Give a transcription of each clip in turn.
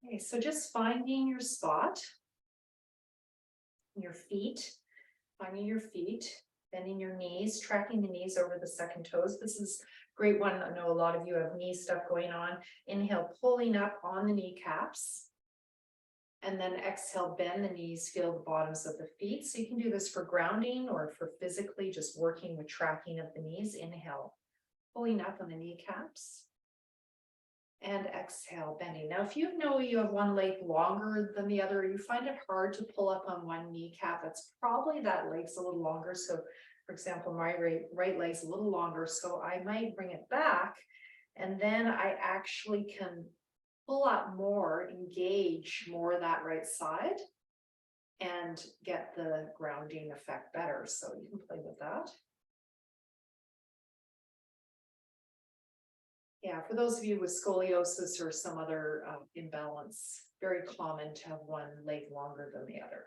Okay, so just finding your spot, your feet, finding your feet, bending your knees, tracking the knees over the second toes. This is a great one. I know a lot of you have knee stuff going on. Inhale, pulling up on the kneecaps. And then exhale, bend the knees, feel the bottoms of the feet. So you can do this for grounding or for physically just working with tracking of the knees. Inhale, pulling up on the kneecaps. And exhale, bending. Now, if you know you have one leg longer than the other, you find it hard to pull up on one kneecap, that's probably that leg's a little longer. So, for example, my right leg's a little longer, so I might bring it back, and then I actually can pull up more, engage more of that right side, and get the grounding effect better. So you can play with that. Yeah, for those of you with scoliosis or some other imbalance, very common to have one leg longer than the other.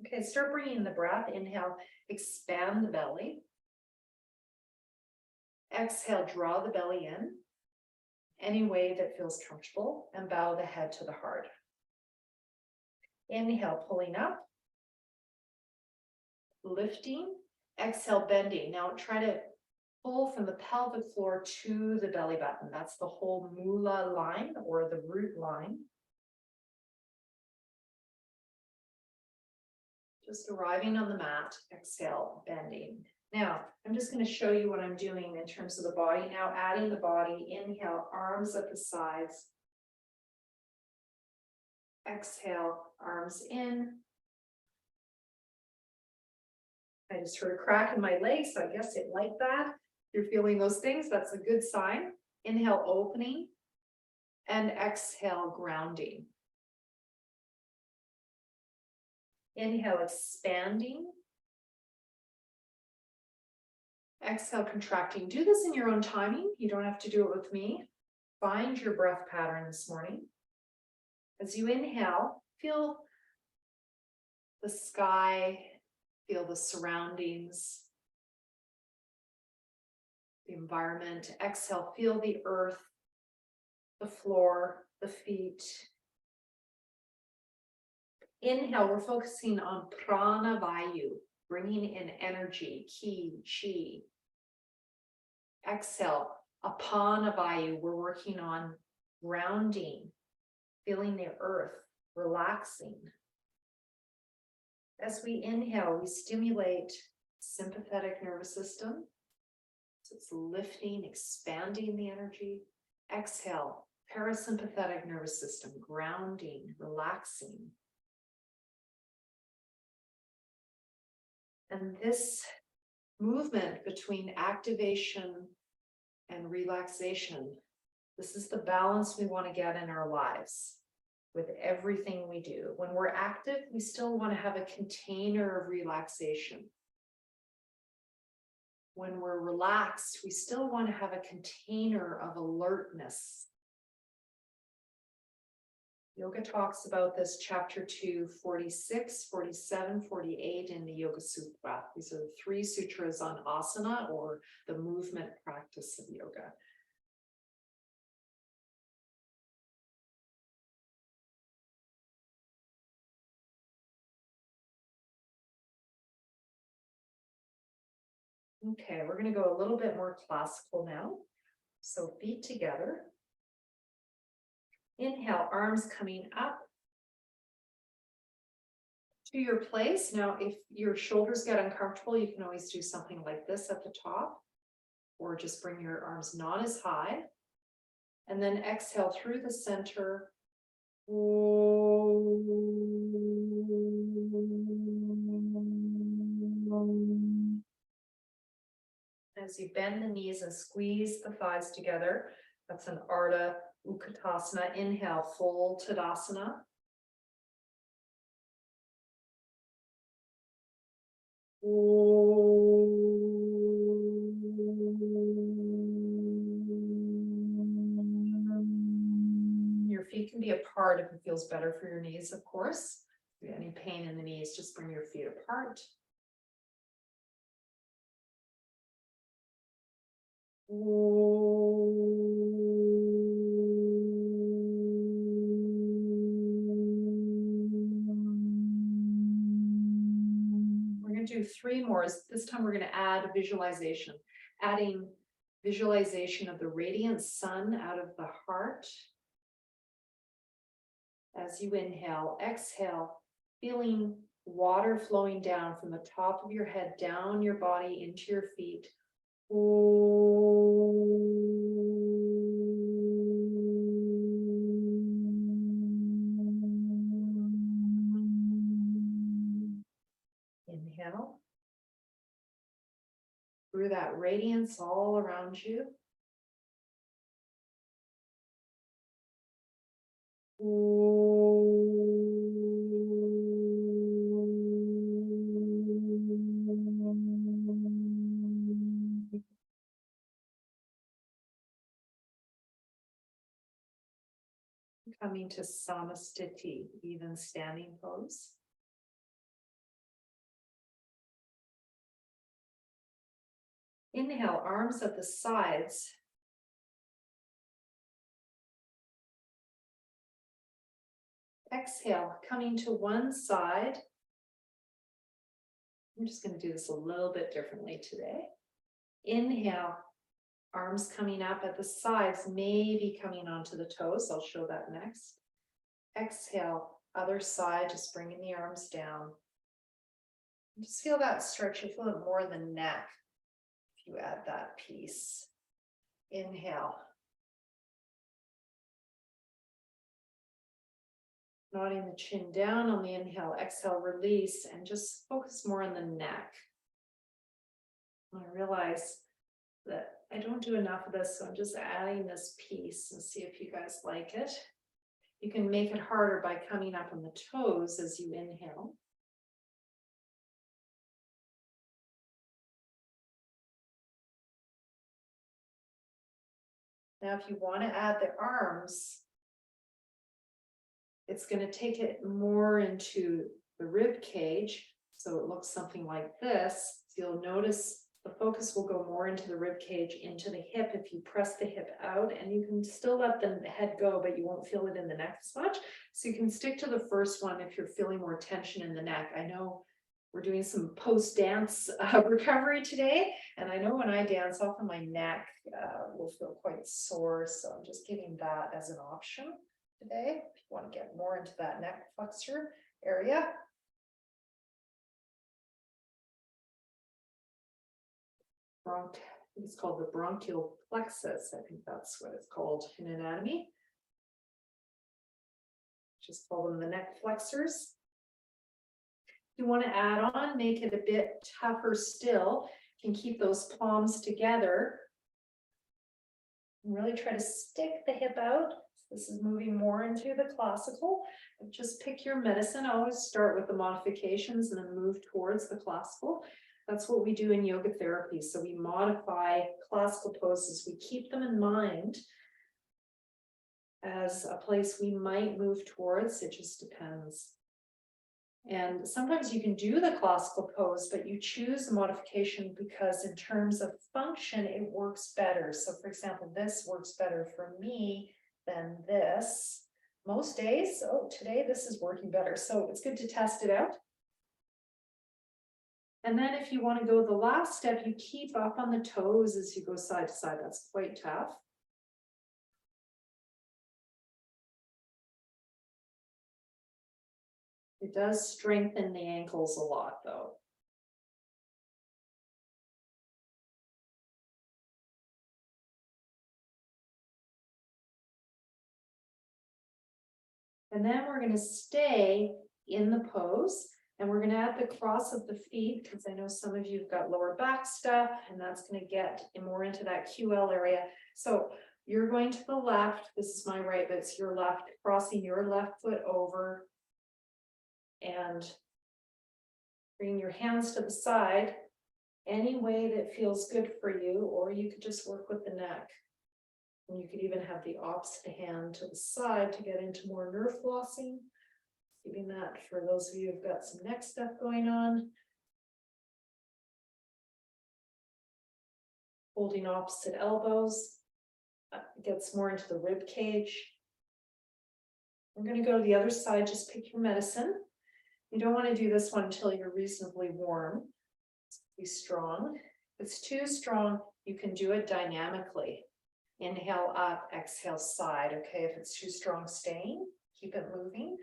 Okay, start bringing the breath. Inhale, expand the belly. Exhale, draw the belly in any way that feels comfortable and bow the head to the heart. Inhale, pulling up, lifting. Exhale, bending. Now try to pull from the pelvic floor to the belly button. That's the whole moolah line or the root line. Just arriving on the mat, exhale, bending. Now, I'm just going to show you what I'm doing in terms of the body. Now, adding the body, inhale, arms at the sides. Exhale, arms in. I just heard a crack in my leg, so I guess it like that. If you're feeling those things, that's a good sign. Inhale, opening, and exhale, grounding. Inhale, expanding. Exhale, contracting. Do this in your own timing. You don't have to do it with me. Find your breath pattern this morning. As you inhale, feel the sky, feel the surroundings, the environment. Exhale, feel the earth, the floor, the feet. Inhale, we're focusing on prana vayu, bringing in energy, ki, chi. Exhale, apana vayu, we're working on grounding, feeling the earth, relaxing. As we inhale, we stimulate sympathetic nervous system. So it's lifting, expanding the energy. Exhale, parasympathetic nervous system, grounding, relaxing. And this movement between activation and relaxation, this is the balance we want to get in our lives with everything we do. When we're active, we still want to have a container of relaxation. When we're relaxed, we still want to have a container of alertness. Yoga talks about this, chapter 2, 46, 47, 48 in the Yoga Sutra. These are the 3 sutras on asana, or the movement practice of yoga. Okay, we're going to go a little bit more classical now. So feet together. Inhale, arms coming up to your place. Now, if your shoulders get uncomfortable, you can always do something like this at the top, or just bring your arms not as high. And then exhale through the center. As you bend the knees and squeeze the thighs together, that's an Ardha Utkatasana. Inhale, full Tadasana. Your feet can be apart if it feels better for your knees, of course. If you have any pain in the knees, just bring your feet apart. do 3 more. This time we're going to add a visualization, adding visualization of the radiant sun out of the heart. As you inhale, exhale, feeling water flowing down from the top of your head, down your body, into your feet. Inhale. Through that radiance all around you. Coming to samastiti, even standing pose. Inhale, arms at the sides. Exhale, coming to one side. I'm just going to do this a little bit differently today. Inhale, arms coming up at the sides, maybe coming onto the toes. I'll show that next. Exhale, other side, just bringing the arms down. Just feel that stretch. You feel it more in the neck if you add that piece. Inhale. Nodding the chin down on the inhale, exhale, release, and just focus more on the neck. And I realize that I don't do enough of this, so I'm just adding this piece and see if you guys like it. You can make it harder by coming up on the toes as you inhale. Now, if you want to add the arms, it's going to take it more into the rib cage. So it looks something like this. So you'll notice the focus will go more into the rib cage, into the hip if you press the hip out, and you can still let the head go, but you won't feel it in the neck as much. So you can stick to the first one if you're feeling more tension in the neck. I know we're doing some post-dance recovery today, and I know when I dance, often my neck will feel quite sore. So I'm just giving that as an option today, if you want to get more into that neck flexor area. It's called the bronchial plexus. I think that's what it's called in anatomy. Just call them the neck flexors. If you want to add on, make it a bit tougher still. You can keep those palms together. And really try to stick the hip out. This is moving more into the classical. Just pick your medicine. I always start with the modifications and then move towards the classical. That's what we do in yoga therapy. So we modify classical poses. We keep them in mind as a place we might move towards. It just depends. And sometimes you can do the classical pose, but you choose the modification because in terms of function, it works better. So for example, this works better for me than this. Most days, oh, today this is working better. So it's good to test it out. And then if you want to go the last step, you keep up on the toes as you go side to side. That's quite tough. It does strengthen the ankles a lot, though. And then we're going to stay in the pose, and we're going to add the cross of the feet, because I know some of you have got lower back stuff, and that's going to get more into that QL area. So you're going to the left. This is my right, but it's your left, crossing your left foot over. And bring your hands to the side any way that feels good for you, or you could just work with the neck. And you could even have the opposite hand to the side to get into more nerve flossing. Giving that for those of you who've got some neck stuff going on. Holding opposite elbows. Gets more into the rib cage. We're going to go to the other side. Just pick your medicine. You don't want to do this one until you're reasonably warm. Be strong. If it's too strong, you can do it dynamically. Inhale up, exhale side. Okay, if it's too strong, staying, keep it moving.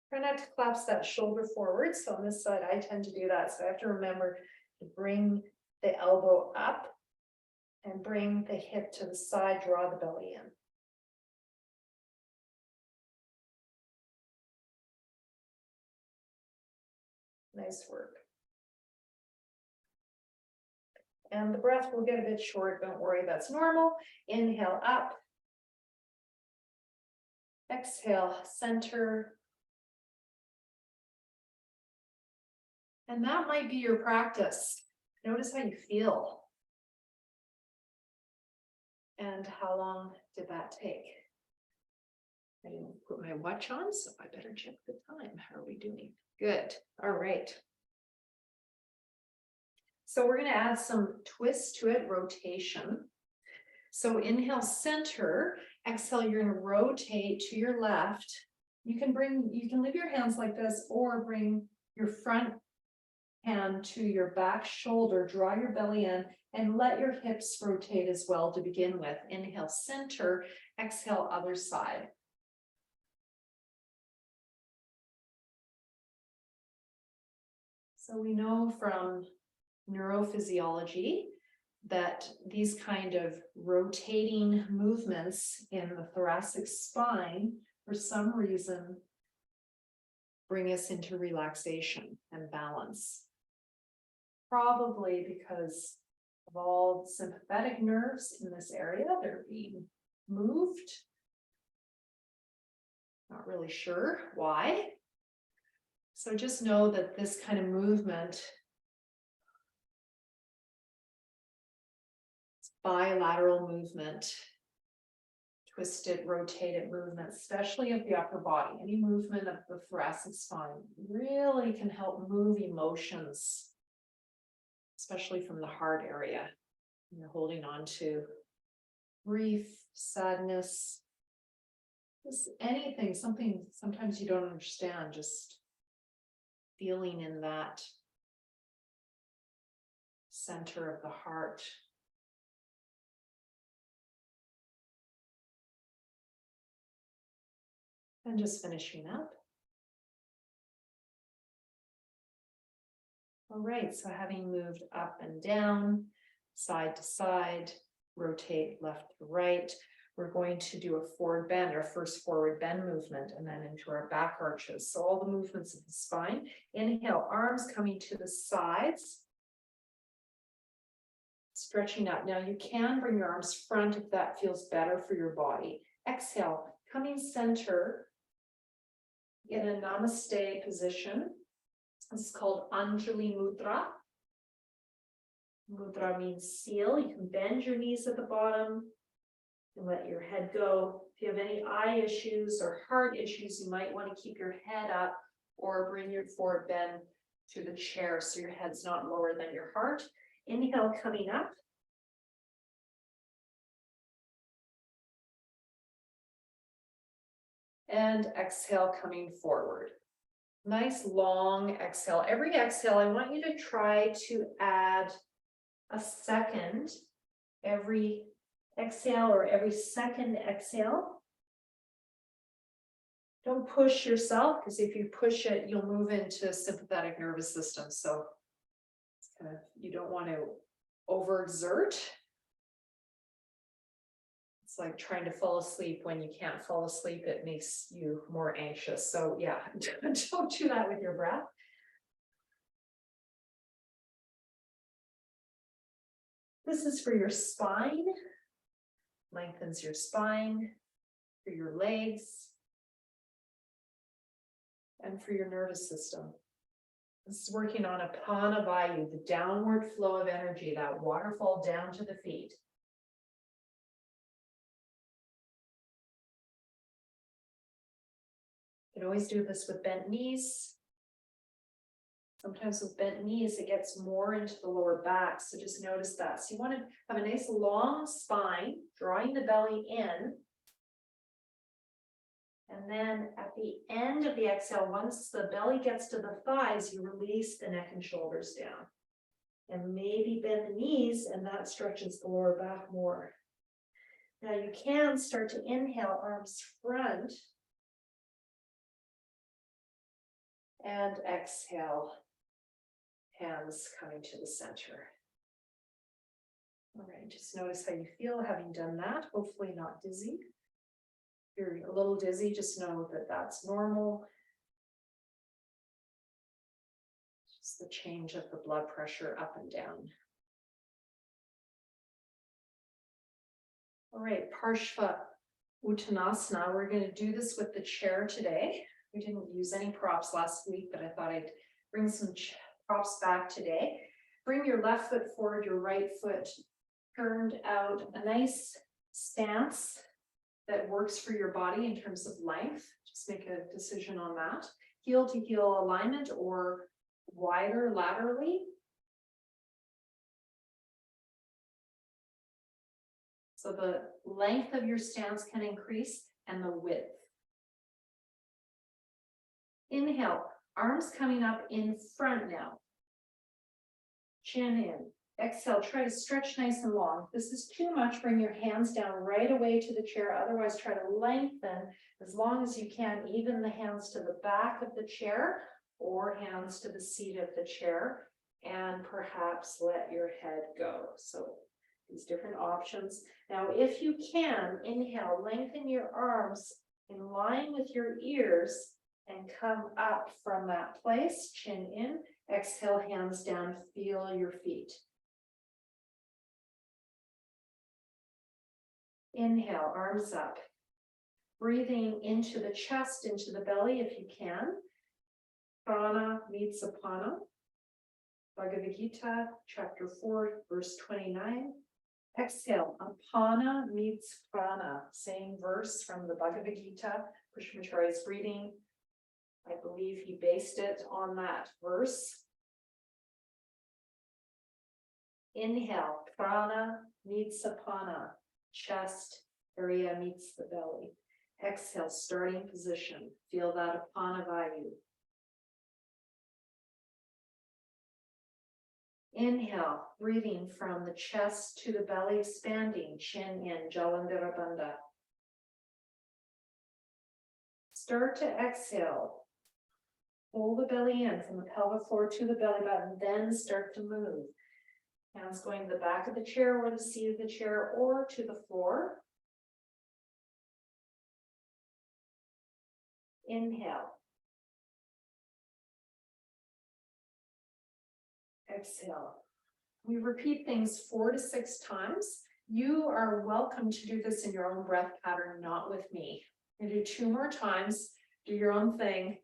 Try not to collapse that shoulder forward. So on this side, I tend to do that. So I have to remember to bring the elbow up and bring the hip to the side, draw the belly in. Nice work. And the breath will get a bit short. Don't worry, that's normal. Inhale up. Exhale, center. And that might be your practice. Notice how you feel. And how long did that take? I didn't put my watch on, so I better check the time. How are we doing? Good. All right. So we're going to add some twist to it, rotation. So inhale, center. Exhale, you're going to rotate to your left. You can leave your hands like this or bring your front hand to your back shoulder, draw your belly in, and let your hips rotate as well to begin with. Inhale, center. Exhale, other side. So we know from neurophysiology that these kind of rotating movements in the thoracic spine, for some reason, bring us into relaxation and balance. Probably because of all the sympathetic nerves in this area, they're being moved. Not really sure why. So just know that this kind of movement, bilateral movement, twisted, rotated movement, especially of the upper body, any movement of the thoracic spine really can help move emotions, especially from the heart area. You're holding on to grief, sadness, just anything, something sometimes you don't understand, just feeling in that center of the heart. And just finishing up. All right, so having moved up and down, side to side, rotate left to right, we're going to do a forward bend, our first forward bend movement, and then into our back arches. So all the movements of the spine. Inhale, arms coming to the sides, stretching out. Now you can bring your arms front if that feels better for your body. Exhale, coming center in a namaste position. This is called Anjali Mudra. Mudra means seal. You can bend your knees at the bottom and let your head go. If you have any eye issues or heart issues, you might want to keep your head up or bring your forward bend to the chair so your head's not lower than your heart. Inhale, coming up. And exhale, coming forward. Nice long exhale. Every exhale, I want you to try to add a second every exhale or every second exhale. Don't push yourself, because if you push it, you'll move into sympathetic nervous system. So it's kind of, you don't want to overexert. It's like trying to fall asleep when you can't fall asleep. It makes you more anxious. So yeah, don't do that with your breath. This is for your spine. Lengthens your spine, for your legs, and for your nervous system. This is working on Apana Vayu, the downward flow of energy, that waterfall down to the feet. You can always do this with bent knees. Sometimes with bent knees, it gets more into the lower back. So just notice that. So you want to have a nice long spine, drawing the belly in. And then at the end of the exhale, once the belly gets to the thighs, you release the neck and shoulders down. And maybe bend the knees, and that stretches the lower back more. Now you can start to inhale, arms front. And exhale, hands coming to the center. All right, just notice how you feel having done that. Hopefully not dizzy. If you're a little dizzy, just know that that's normal. Just the change of the blood pressure up and down. All right, Parshva Uttanasana. We're going to do this with the chair today. We didn't use any props last week, but I thought I'd bring some props back today. Bring your left foot forward, your right foot turned out. A nice stance that works for your body in terms of length. Just make a decision on that. Heel to heel alignment or wider laterally. So the length of your stance can increase and the width. Inhale, arms coming up in front now. Chin in. Exhale, try to stretch nice and long. If this is too much, bring your hands down right away to the chair. Otherwise, try to lengthen as long as you can, even the hands to the back of the chair or hands to the seat of the chair, and perhaps let your head go. So these different options. Now, if you can, inhale, lengthen your arms in line with your ears and come up from that place, chin in. Exhale, hands down, feel your feet. Inhale, arms up. Breathing into the chest, into the belly if you can. Prana meets apana. Bhagavad Gita, chapter 4, verse 29. Exhale, apana meets prana. Same verse from the Bhagavad Gita. Pushpacharya is reading. I believe he based it on that verse. Inhale, prana meets apana. Chest area meets the belly. Exhale, starting position. Feel that apana vayu. Inhale, breathing from the chest to the belly, expanding, chin in, Jalandhara Bandha. Start to exhale. Pull the belly in from the pelvic floor to the belly button, then start to move. Hands going to the back of the chair or the seat of the chair or to the floor. Inhale. Exhale. We repeat things 4 to 6 times. You are welcome to do this in your own breath pattern, not with me. I'm going to do 2 more times. Do your own thing.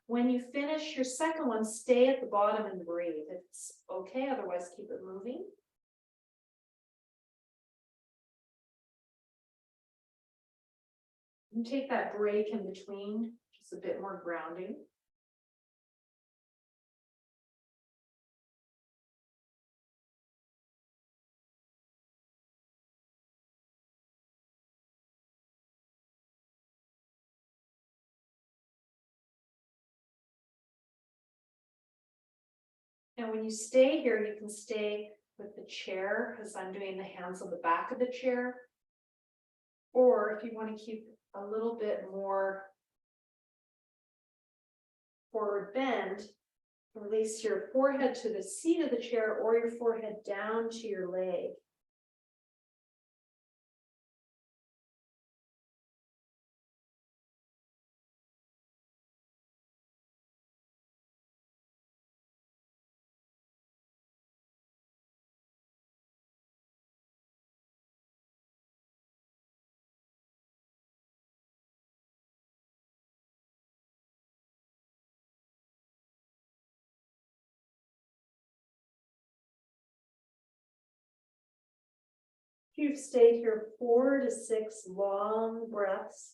When you finish your second one, stay at the bottom and breathe. It's okay, otherwise keep it moving. And take that break in between, just a bit more grounding. Now, when you stay here, you can stay with the chair because I'm doing the hands on the back of the chair. Or if you want to keep a little bit more forward bend, release your forehead to the seat of the chair or your forehead down to your leg. You've stayed here 4 to 6 long breaths.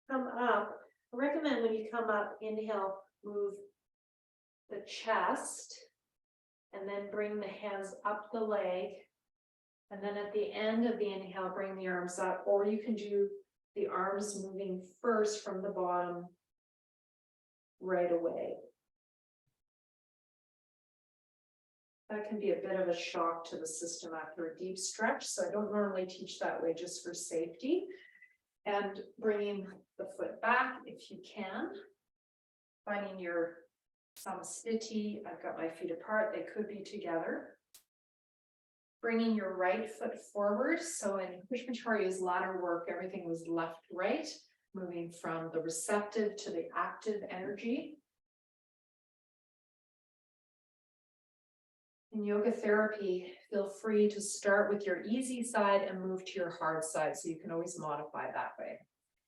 Come up. I recommend when you come up, inhale, move the chest, and then bring the hands up the leg. And then at the end of the inhale, bring the arms up, or you can do the arms moving first from the bottom right away. That can be a bit of a shock to the system after a deep stretch, so I don't normally teach that way just for safety. And bringing the foot back if you can, finding your samastiti. I've got my feet apart, they could be together. Bringing your right foot forward. So in Pushpacharya's ladder work, everything was left, right, moving from the receptive to the active energy. In yoga therapy, feel free to start with your easy side and move to your hard side, so you can always modify that way.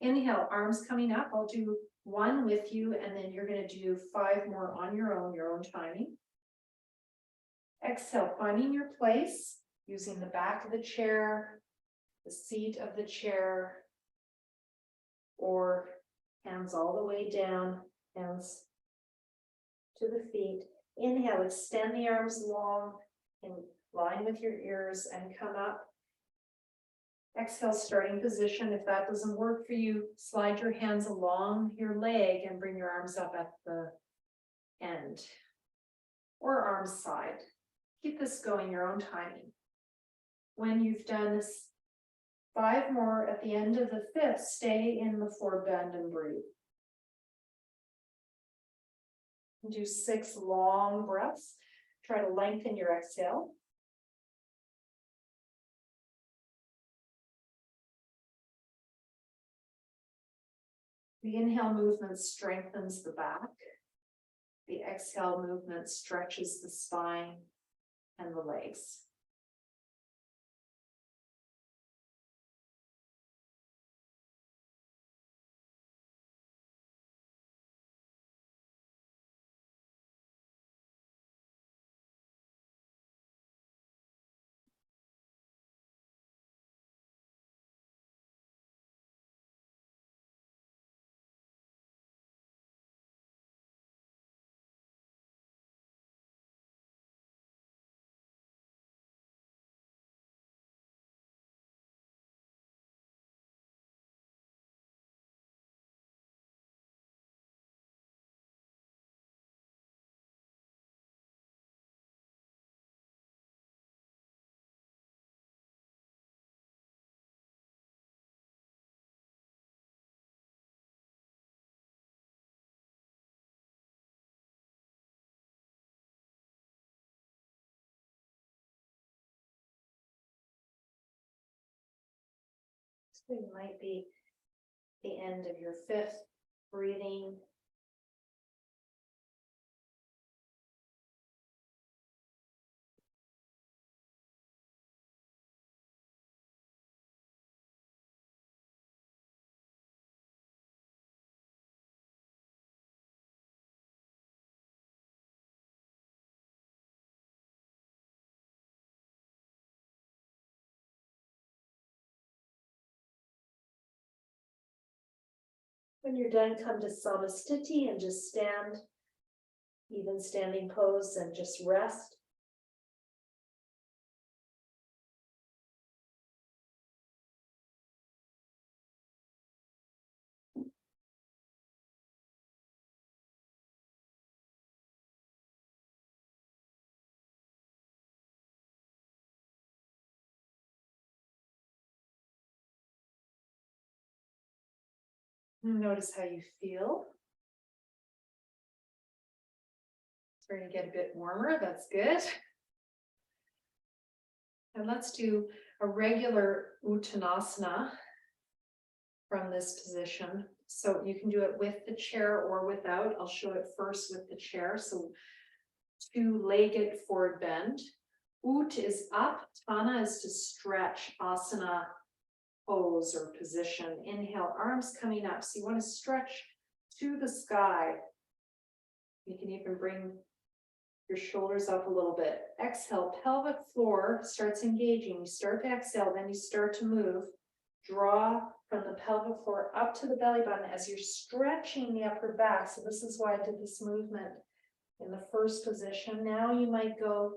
Inhale, arms coming up. I'll do one with you, and then you're going to do 5 more on your own timing. Exhale, finding your place, using the back of the chair, the seat of the chair, or hands all the way down, hands to the feet. Inhale, extend the arms long in line with your ears and come up. Exhale, starting position. If that doesn't work for you, slide your hands along your leg and bring your arms up at the end or arms side. Keep this going your own timing. When you've done 5 more at the end of the 5th, stay in the forward bend and breathe. Do 6 long breaths. Try to lengthen your exhale. The inhale movement strengthens the back. The exhale movement stretches the spine and the legs. So it might be the end of your 5th breathing. When you're done, come to samastiti and just stand, even standing pose, and just rest. Notice how you feel. Starting to get a bit warmer, that's good. And let's do a regular uttanasana from this position. So you can do it with the chair or without. I'll show it first with the chair. So 2-legged forward bend. Ut is up, Tana is to stretch, asana pose or position. Inhale, arms coming up. So you want to stretch to the sky. You can even bring your shoulders up a little bit. Exhale, pelvic floor starts engaging. You start to exhale, then you start to move. Draw from the pelvic floor up to the belly button as you're stretching the upper back. So this is why I did this movement in the first position. Now you might go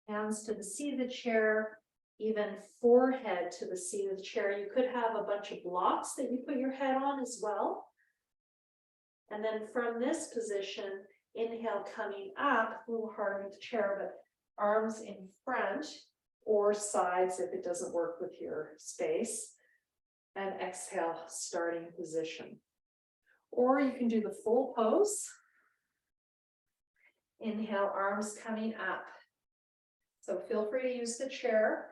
hands to the seat of the chair, even forehead to the seat of the chair. You could have a bunch of blocks that you put your head on as well. And then from this position, inhale coming up, a little harder with the chair, but arms in front or sides if it doesn't work with your space. And exhale, starting position. Or you can do the full pose. Inhale, arms coming up. So feel free to use the chair.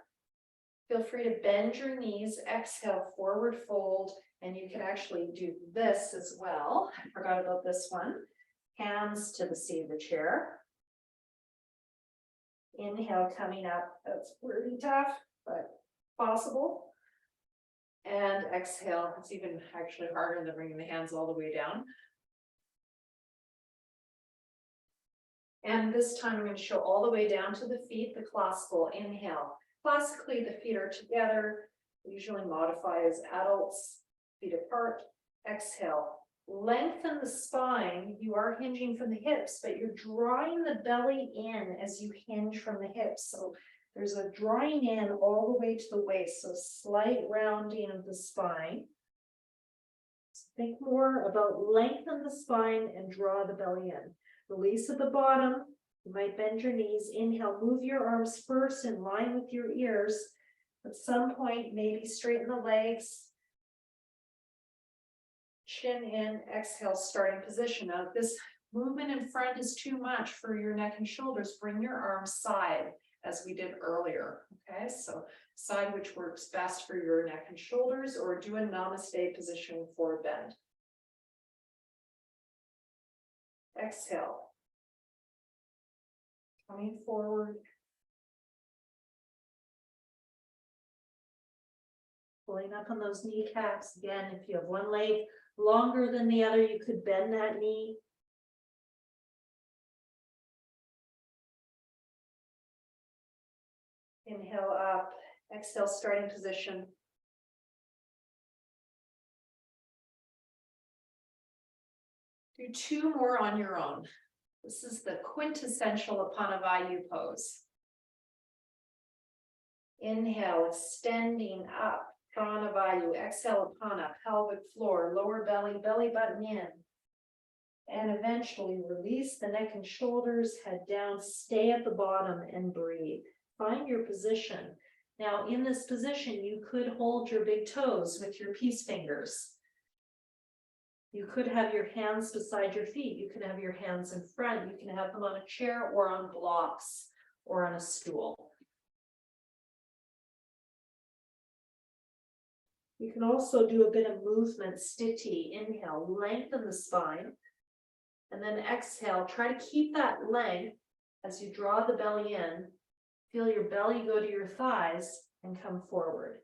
Feel free to bend your knees, exhale, forward fold, and you can actually do this as well. I forgot about this one. Hands to the seat of the chair. Inhale, coming up. That's pretty tough, but possible. And exhale, it's even actually harder than bringing the hands all the way down. And this time I'm going to show all the way down to the feet, the classical inhale. Classically, the feet are together, usually modify as adults, feet apart. Exhale, lengthen the spine. You are hinging from the hips, but you're drawing the belly in as you hinge from the hips. So there's a drawing in all the way to the waist, so slight rounding of the spine. So think more about lengthen the spine and draw the belly in. Release at the bottom. You might bend your knees. Inhale, move your arms first in line with your ears. At some point, maybe straighten the legs. Chin in, exhale, starting position. Now, if this movement in front is too much for your neck and shoulders, bring your arms side, as we did earlier. Okay, so side which works best for your neck and shoulders, or do a namaste position for a bend. Exhale. Coming forward. Pulling up on those kneecaps. Again, if you have one leg longer than the other, you could bend that knee. Inhale up, exhale, starting position. Do two more on your own. This is the quintessential Apanavayu pose. Inhale, extending up, Pranavayu. Exhale, Apana, pelvic floor, lower belly, belly button in. And eventually release the neck and shoulders, head down, stay at the bottom and breathe. Find your position. Now, in this position, you could hold your big toes with your peace fingers. You could have your hands beside your feet. You can have your hands in front. You can have them on a chair or on blocks or on a stool. You can also do a bit of movement, sthiti. Inhale, lengthen the spine. And then exhale, try to keep that length as you draw the belly in. Feel your belly go to your thighs and come forward.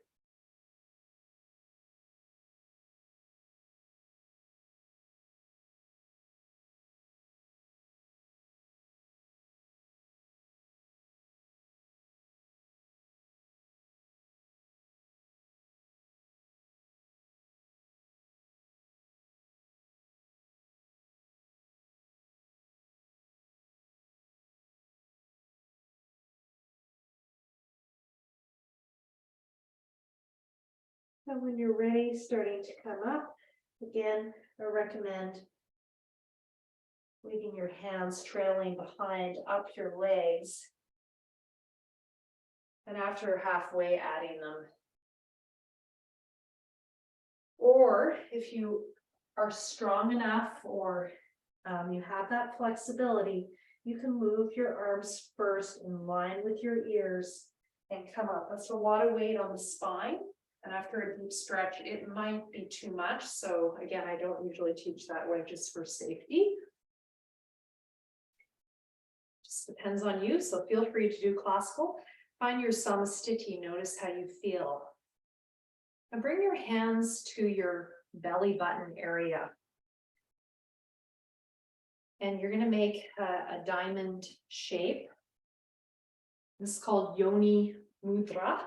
And when you're ready, starting to come up, again, I recommend leaving your hands trailing behind up your legs. And after halfway, adding them. Or if you are strong enough or you have that flexibility, you can move your arms first in line with your ears and come up. That's a lot of weight on the spine. And after a deep stretch, it might be too much. So again, I don't usually teach that way just for safety. Just depends on you. So feel free to do classical. Find your samastiti. Notice how you feel. And bring your hands to your belly button area. And you're going to make a diamond shape. This is called Yoni Mudra.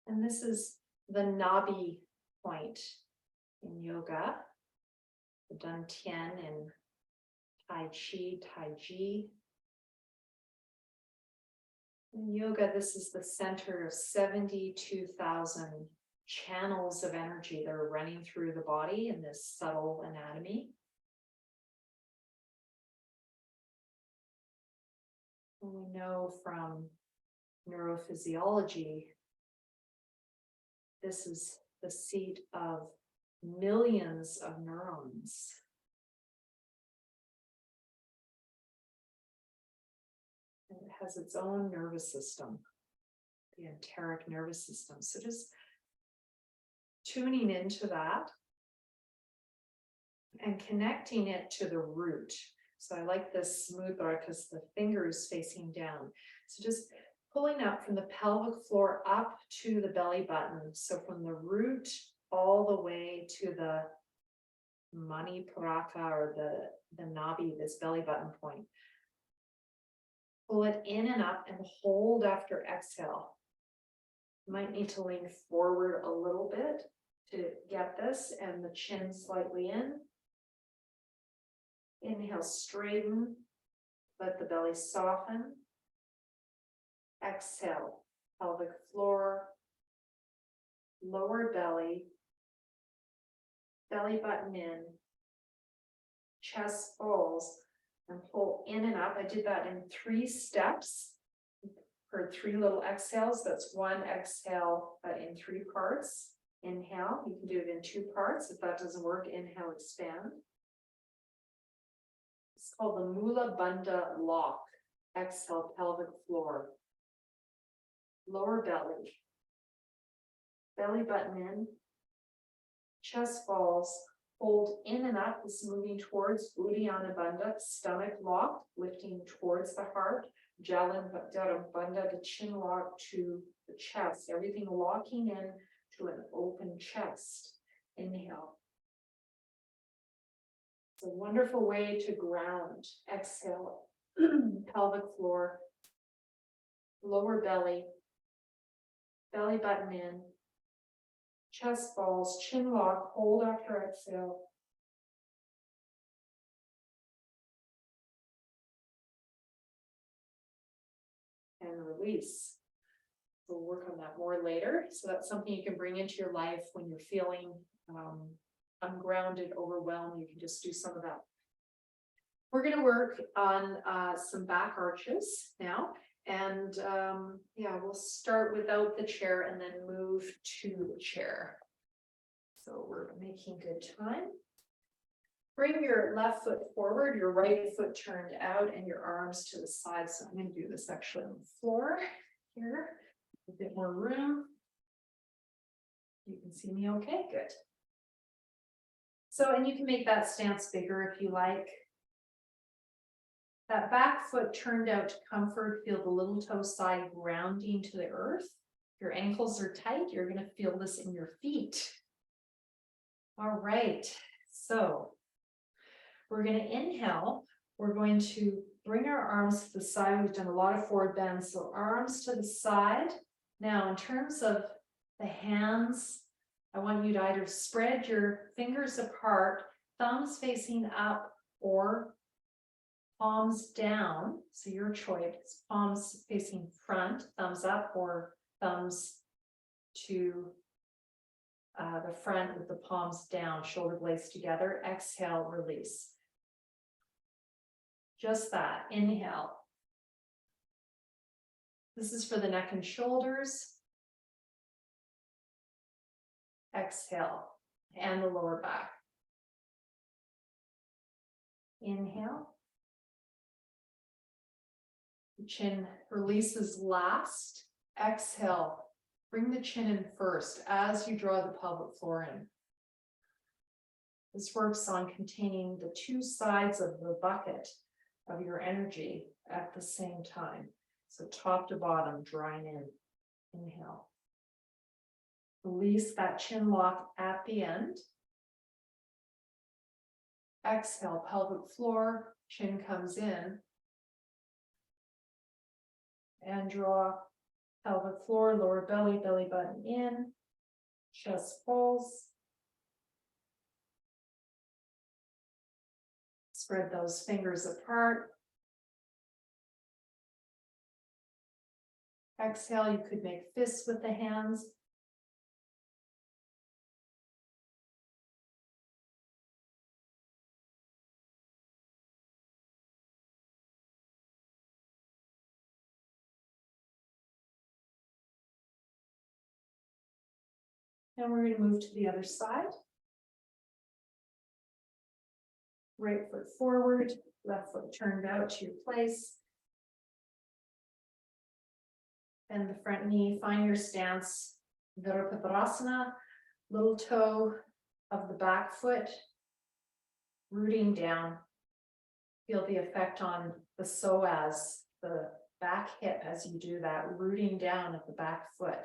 And this is the nabi point in yoga, the dantian in tai chi, taiji. In yoga, this is the center of 72,000 channels of energy that are running through the body in this subtle anatomy. And we know from neurophysiology, this is the seat of millions of neurons. And it has its own nervous system, the enteric nervous system. So just tuning into that and connecting it to the root. So I like this mudra because the finger is facing down. So just pulling up from the pelvic floor up to the belly button. So from the root all the way to the manipuraka, or the nabi, this belly button point. Pull it in and up and hold after exhale. You might need to lean forward a little bit to get this, and the chin slightly in. Inhale, straighten, let the belly soften. Exhale, pelvic floor, lower belly, belly button in, chest falls, and pull in and up. I did that in 3 steps for 3 little exhales. That's 1 exhale, but in 3 parts. Inhale, you can do it in 2 parts. If that doesn't work, inhale, expand. It's called the Mula Bandha lock. Exhale, pelvic floor, lower belly, belly button in, chest falls, hold in and up. This is moving towards Uddiyana Bandha, stomach lock, lifting towards the heart. Jalandhara Bandha, the chin lock to the chest, everything locking in to an open chest. Inhale. It's a wonderful way to ground. Exhale, pelvic floor, lower belly, belly button in, chest falls, chin lock, hold after exhale. And release. We'll work on that more later. So that's something you can bring into your life when you're feeling ungrounded, overwhelmed. You can just do some of that. We're going to work on some back arches now. And yeah, we'll start without the chair and then move to the chair. So we're making good time. Bring your left foot forward, your right foot turned out, and your arms to the side. So I'm going to do this actually on the floor here. A bit more room. You can see me okay, good. So, and you can make that stance bigger if you like. That back foot turned out to comfort, feel the little toe side grounding to the earth. Your ankles are tight, you're going to feel this in your feet. All right, so we're going to inhale. We're going to bring our arms to the side. We've done a lot of forward bends, so arms to the side. Now, in terms of the hands, I want you to either spread your fingers apart, thumbs facing up, or palms down. So your choice, palms facing front, thumbs up, or thumbs to the front with the palms down, shoulder blades together. Exhale, release. Just that. Inhale. This is for the neck and shoulders. Exhale, and the lower back. Inhale. The chin releases last. Exhale. Bring the chin in first as you draw the pelvic floor in. This works on containing the 2 sides of the bucket of your energy at the same time. So top to bottom, drawing in. Inhale. Release that chin lock at the end. Exhale, pelvic floor, chin comes in. And draw pelvic floor, lower belly, belly button in, chest pulls. Spread those fingers apart. Exhale, you could make fists with the hands. And we're going to move to the other side. Right foot forward, left foot turned out to your place. And the front knee, find your stance, Virabhadrasana, little toe of the back foot, rooting down. Feel the effect on the psoas, the back hip as you do that, rooting down of the back foot.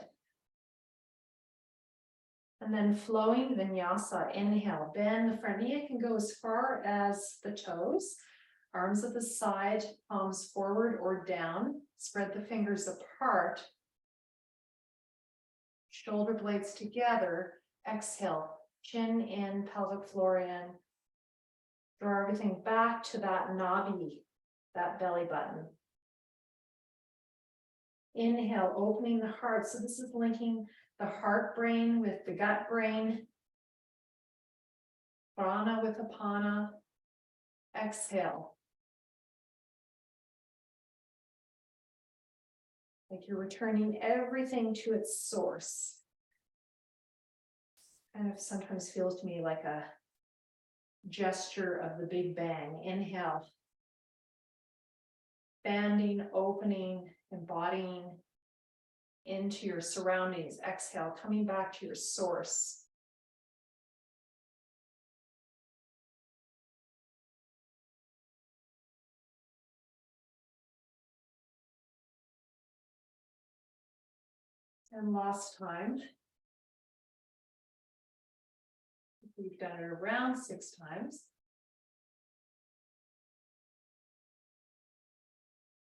And then flowing vinyasa, inhale, bend the front knee. It can go as far as the toes, arms at the side, palms forward or down. Spread the fingers apart. Shoulder blades together. Exhale, chin in, pelvic floor in. Draw everything back to that nabi, that belly button. Inhale, opening the heart. So this is linking the heart brain with the gut brain. Prana with apana. Exhale. Like you're returning everything to its source. Kind of sometimes feels to me like a gesture of the Big Bang. Inhale. Expanding, opening, embodying into your surroundings. Exhale, coming back to your source. And last time. We've done it around 6 times.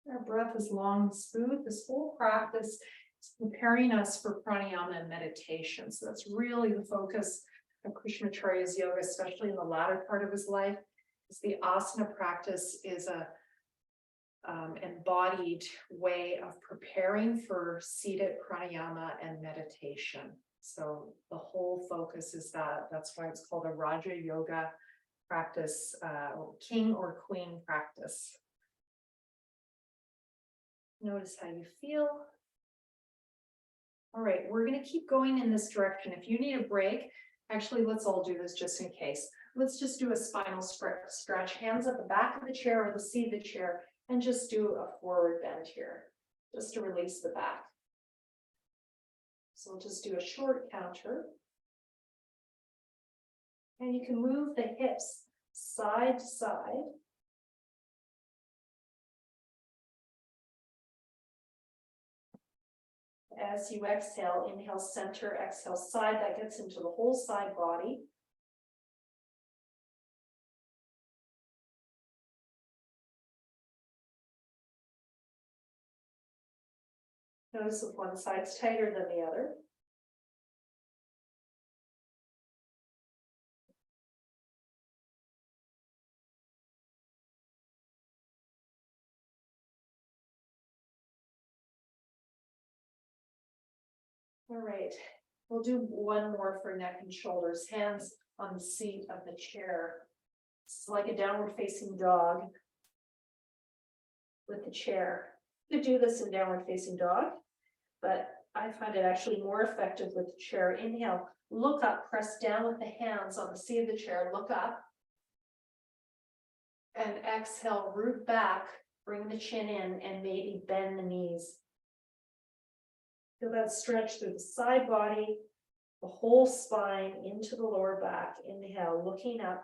Our breath is long and smooth. This whole practice is preparing us for pranayama and meditation. So that's really the focus of Krishnacharya's yoga, especially in the latter part of his life. Is the asana practice is a embodied way of preparing for seated pranayama and meditation. So the whole focus is that. That's why it's called a Raja Yoga practice, king or queen practice. Notice how you feel. All right, we're going to keep going in this direction. If you need a break, actually, let's all do this just in case. Let's just do a spinal stretch. Hands at the back of the chair or the seat of the chair, and just do a forward bend here, just to release the back. So we'll just do a short counter. And you can move the hips side to side. As you exhale, inhale center, exhale side. That gets into the whole side body. Notice if one side's tighter than the other. All right, we'll do one more for neck and shoulders. Hands on the seat of the chair. This is like a downward facing dog with the chair. You could do this in downward facing dog, but I find it actually more effective with the chair. Inhale, look up, press down with the hands on the seat of the chair, look up. And exhale, root back, bring the chin in, and maybe bend the knees. Feel that stretch through the side body, the whole spine into the lower back. Inhale, looking up.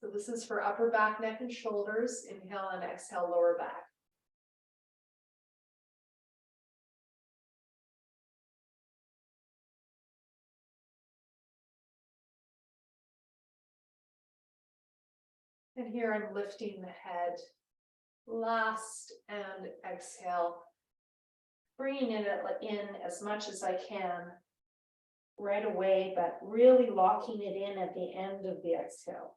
So this is for upper back, neck, and shoulders. Inhale and exhale, lower back. And here I'm lifting the head. Last, and exhale, bringing it in as much as I can right away, but really locking it in at the end of the exhale.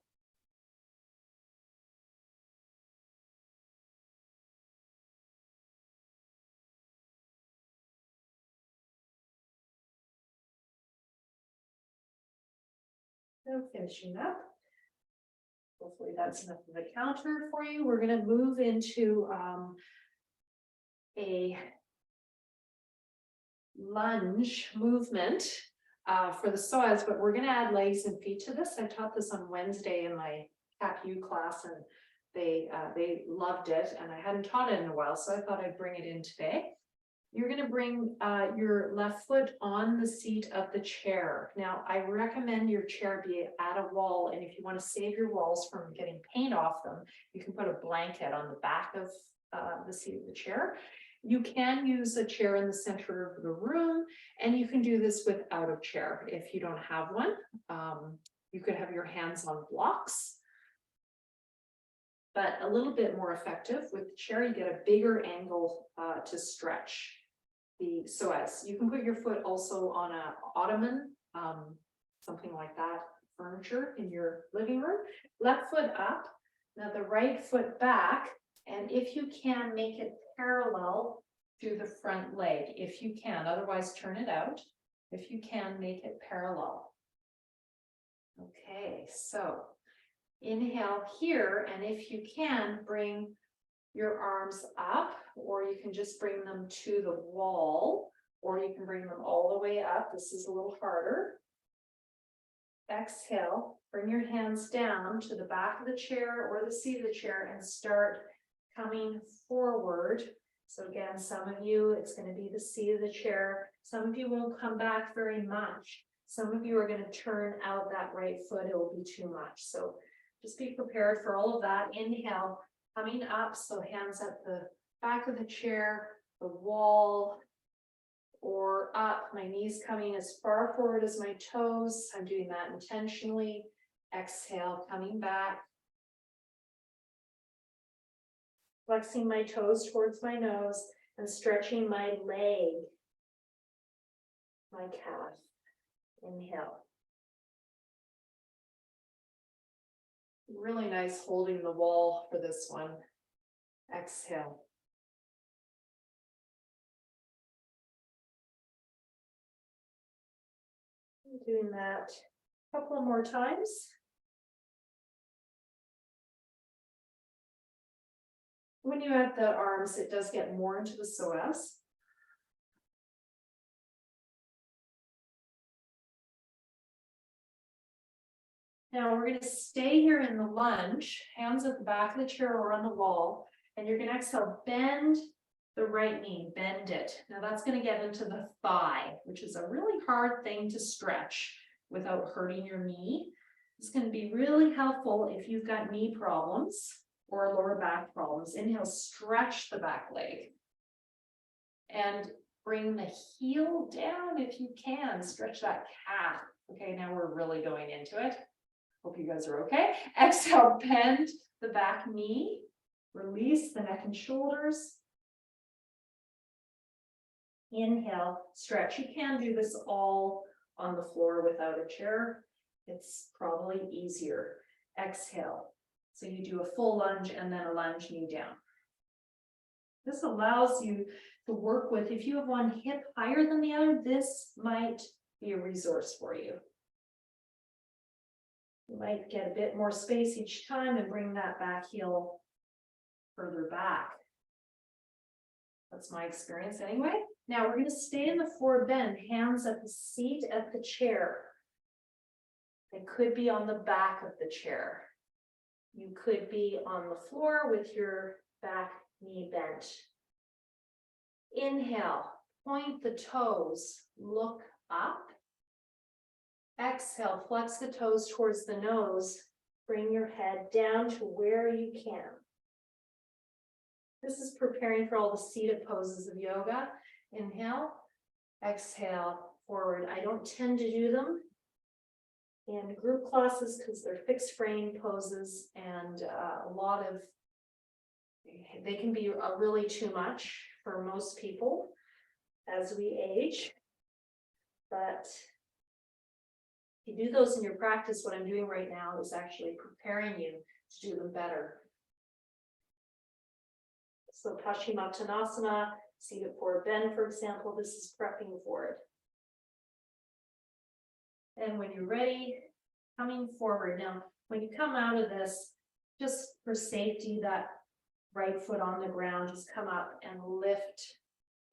So finishing up. Hopefully that's enough of a counter for you. We're going to move into a lunge movement for the psoas, but we're going to add legs and feet to this. I taught this on Wednesday in my CAPU class, and they loved it, and I hadn't taught it in a while, so I thought I'd bring it in today. You're going to bring your left foot on the seat of the chair. Now, I recommend your chair be at a wall, and if you want to save your walls from getting paint off them, you can put a blanket on the back of the seat of the chair. You can use a chair in the center of the room, and you can do this without a chair if you don't have one. You could have your hands on blocks, but a little bit more effective with the chair. You get a bigger angle to stretch the psoas. You can put your foot also on an ottoman, something like that, furniture in your living room. Left foot up, now the right foot back, and if you can, make it parallel to the front leg, if you can. Otherwise, turn it out. If you can, make it parallel. Okay, so inhale here, and if you can, bring your arms up, or you can just bring them to the wall, or you can bring them all the way up. This is a little harder. Exhale, bring your hands down to the back of the chair or the seat of the chair and start coming forward. So again, some of you, it's going to be the seat of the chair. Some of you won't come back very much. Some of you are going to turn out that right foot. It will be too much. So just be prepared for all of that. Inhale, coming up. So hands at the back of the chair, the wall, or up. My knees coming as far forward as my toes. I'm doing that intentionally. Exhale, coming back. Flexing my toes towards my nose and stretching my leg, my calf. Inhale. Really nice holding the wall for this one. Exhale. Doing that a couple more times. When you add the arms, it does get more into the psoas. Now we're going to stay here in the lunge, hands at the back of the chair or on the wall, and you're going to exhale, bend the right knee, bend it. Now that's going to get into the thigh, which is a really hard thing to stretch without hurting your knee. It's going to be really helpful if you've got knee problems or lower back problems. Inhale, stretch the back leg and bring the heel down if you can. Stretch that calf. Okay, now we're really going into it. Hope you guys are okay. Exhale, bend the back knee. Release the neck and shoulders. Inhale, stretch. You can do this all on the floor without a chair. It's probably easier. Exhale. So you do a full lunge and then a lunge knee down. This allows you to work with, if you have one hip higher than the other, this might be a resource for you. You might get a bit more space each time and bring that back heel further back. That's my experience anyway. Now we're going to stay in the forward bend, hands at the seat at the chair. They could be on the back of the chair. You could be on the floor with your back knee bent. Inhale, point the toes, look up. Exhale, flex the toes towards the nose. Bring your head down to where you can. This is preparing for all the seated poses of yoga. Inhale, exhale, forward. I don't tend to do them in group classes because they're fixed frame poses, and they can be really too much for most people. as we age. But if you do those in your practice, what I'm doing right now is actually preparing you to do them better. So Paschimottanasana, seated forward bend, for example, this is prepping for it. And when you're ready, coming forward. Now, when you come out of this, just for safety, that right foot on the ground, just come up and lift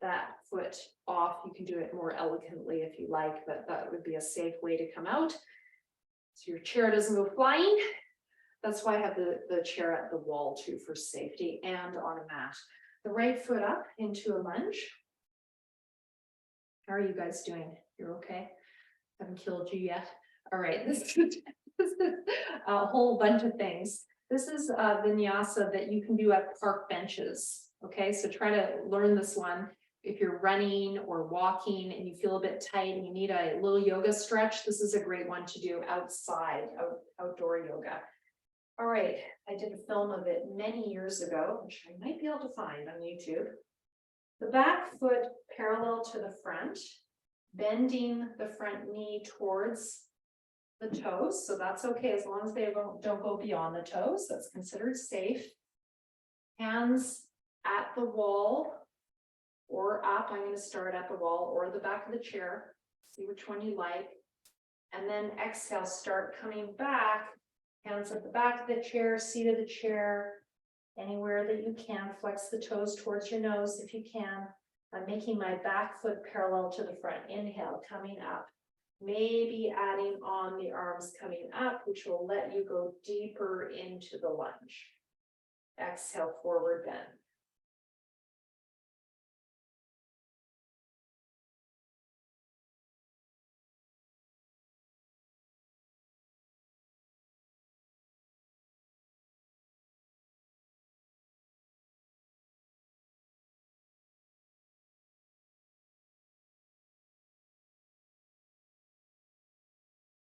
that foot off. You can do it more elegantly if you like, but that would be a safe way to come out. So your chair doesn't go flying. That's why I have the chair at the wall too, for safety, and on a mat. The right foot up into a lunge. How are you guys doing? You're okay? Haven't killed you yet? All right, this is a whole bunch of things. This is a vinyasa that you can do at park benches. Okay, so try to learn this one. If you're running or walking and you feel a bit tight and you need a little yoga stretch, this is a great one to do outside, outdoor yoga. All right, I did a film of it many years ago, which I might be able to find on YouTube. The back foot parallel to the front, bending the front knee towards the toes. So that's okay as long as they don't go beyond the toes. That's considered safe. Hands at the wall or up. I'm going to start at the wall or the back of the chair. See which one you like. And then exhale, start coming back. Hands at the back of the chair, seat of the chair, anywhere that you can. Flex the toes towards your nose if you can. I'm making my back foot parallel to the front. Inhale, coming up. Maybe adding on the arms coming up, which will let you go deeper into the lunge. Exhale, forward bend.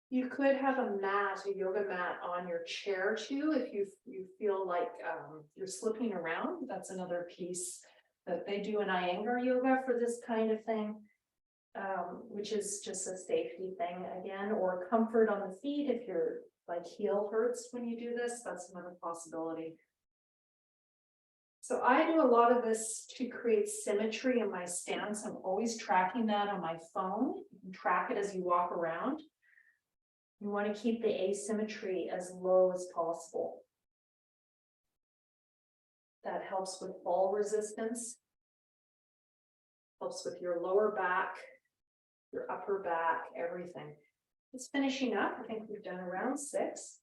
You could have a mat, a yoga mat on your chair too, if you feel like you're slipping around. That's another piece that they do in Iyengar yoga for this kind of thing, which is just a safety thing again, or comfort on the feet. If your like heel hurts when you do this, that's another possibility. So I do a lot of this to create symmetry in my stance. I'm always tracking that on my phone. You can track it as you walk around. You want to keep the asymmetry as low as possible. That helps with fall resistance, helps with your lower back, your upper back, everything. It's finishing up. I think we've done around 6.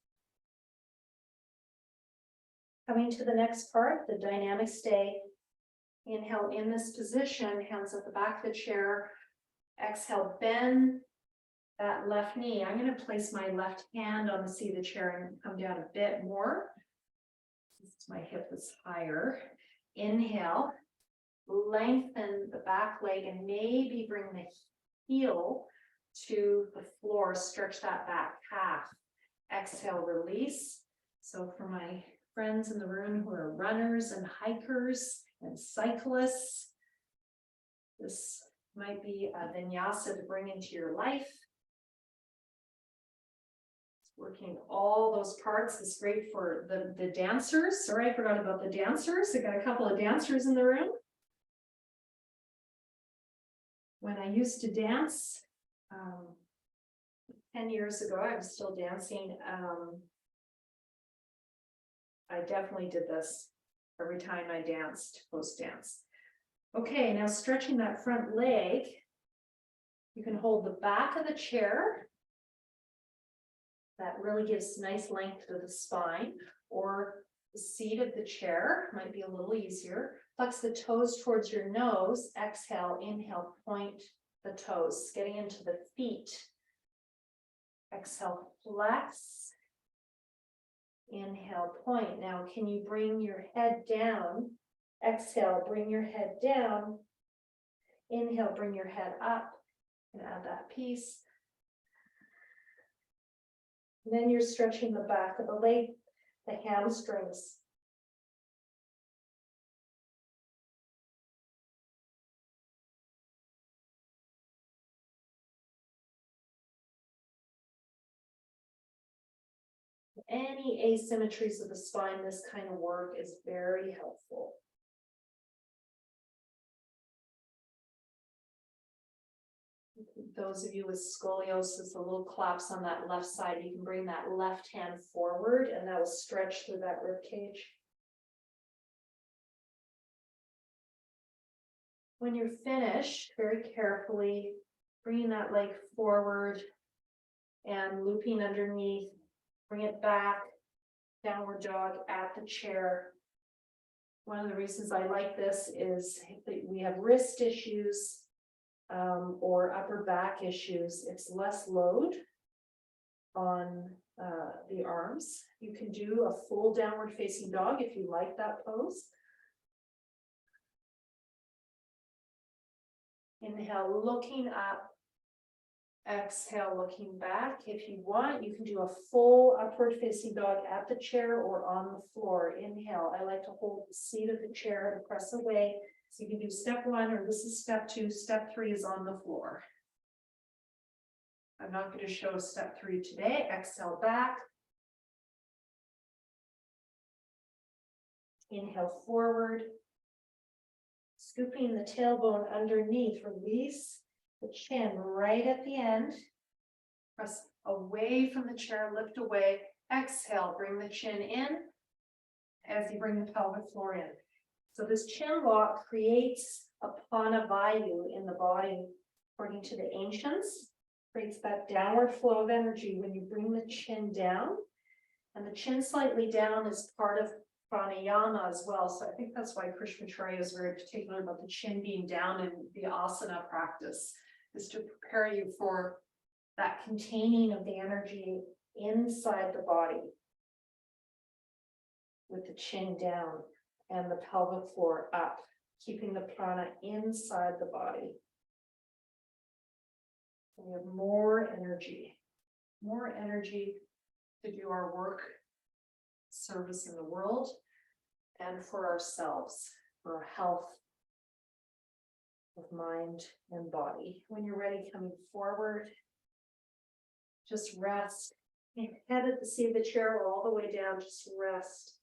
Coming to the next part, the dynamic stay. Inhale in this position, hands at the back of the chair. Exhale, bend that left knee. I'm going to place my left hand on the seat of the chair and come down a bit more. My hip is higher. Inhale, lengthen the back leg and maybe bring the heel to the floor. Stretch that back calf. Exhale, release. So for my friends in the room who are runners and hikers and cyclists, this might be a vinyasa to bring into your life. Working all those parts is great for the dancers. Sorry, I forgot about the dancers. I got a couple of dancers in the room. When I used to dance, 10 years ago, I was still dancing. I definitely did this every time I danced, post-dance. Okay, now stretching that front leg. You can hold the back of the chair. That really gives nice length to the spine, or the seat of the chair might be a little easier. Flex the toes towards your nose. Exhale, inhale, point the toes, getting into the feet. Exhale, flex. Inhale, point. Now, can you bring your head down? Exhale, bring your head down. Inhale, bring your head up and add that piece. And then you're stretching the back of the leg, the hamstrings. any asymmetries of the spine, this kind of work is very helpful. Those of you with scoliosis, the little collapse on that left side, you can bring that left hand forward and that will stretch through that rib cage. When you're finished, very carefully, bringing that leg forward and looping underneath, bring it back, downward dog at the chair. One of the reasons I like this is if we have wrist issues or upper back issues, it's less load on the arms. You can do a full downward facing dog if you like that pose. Inhale, looking up. Exhale, looking back. If you want, you can do a full upward facing dog at the chair or on the floor. Inhale. I like to hold the seat of the chair and press away. So you can do step 1, or this is step 2. Step 3 is on the floor. I'm not going to show step 3 today. Exhale back. Inhale forward. Scooping the tailbone underneath. Release the chin right at the end. Press away from the chair, lift away. Exhale, bring the chin in as you bring the pelvic floor in. So this chin lock creates a prana vayu in the body, according to the ancients. Creates that downward flow of energy when you bring the chin down. And the chin slightly down is part of pranayama as well. So I think that's why Krishnamacharya is very particular about the chin being down in the asana practice, is to prepare you for that containing of the energy inside the body with the chin down and the pelvic floor up, keeping the prana inside the body. We have more energy to do our work, service in the world, and for ourselves, for our health of mind and body. When you're ready, coming forward, just rest. Head at the seat of the chair or all the way down, just rest.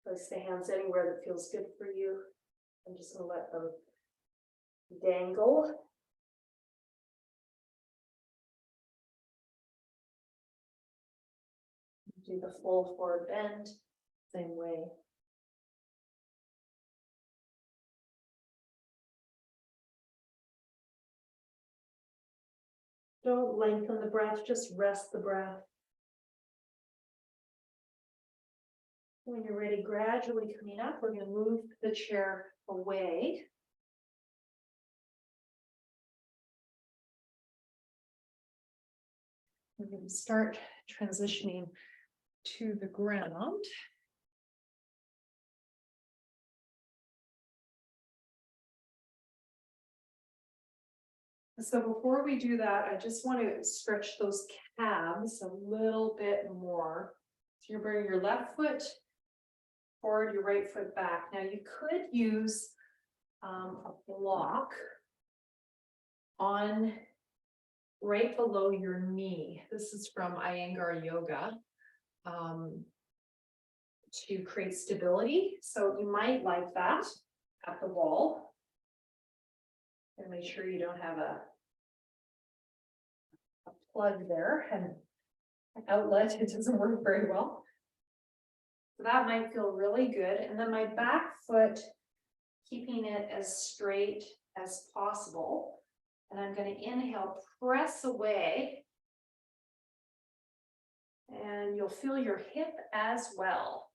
Place the hands anywhere that feels good for you. I'm just going to let them dangle. Do the full forward bend, same way. Don't lengthen the breath, just rest the breath. When you're ready, gradually coming up, we're going to move the chair away. We're going to start transitioning to the ground. So before we do that, I just want to stretch those calves a little bit more. So you're bringing your left foot forward, your right foot back. Now you could use a block on right below your knee. This is from Iyengar Yoga to create stability. So you might like that at the wall. And make sure you don't have a plug there and an outlet. It doesn't work very well. So that might feel really good. And then my back foot, keeping it as straight as possible. And I'm going to inhale, press away. And you'll feel your hip as well.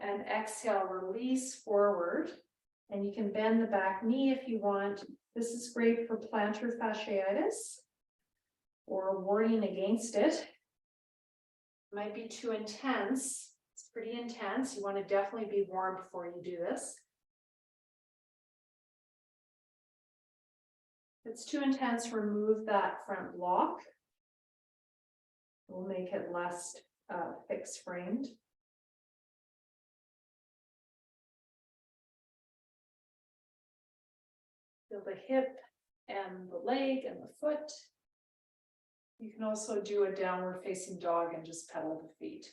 And exhale, release forward. And you can bend the back knee if you want. This is great for plantar fasciitis or warding against it. It might be too intense. It's pretty intense. You want to definitely be warm before you do this. If it's too intense, remove that front block. We'll make it less fixed framed. Feel the hip and the leg and the foot. You can also do a downward facing dog and just pedal the feet.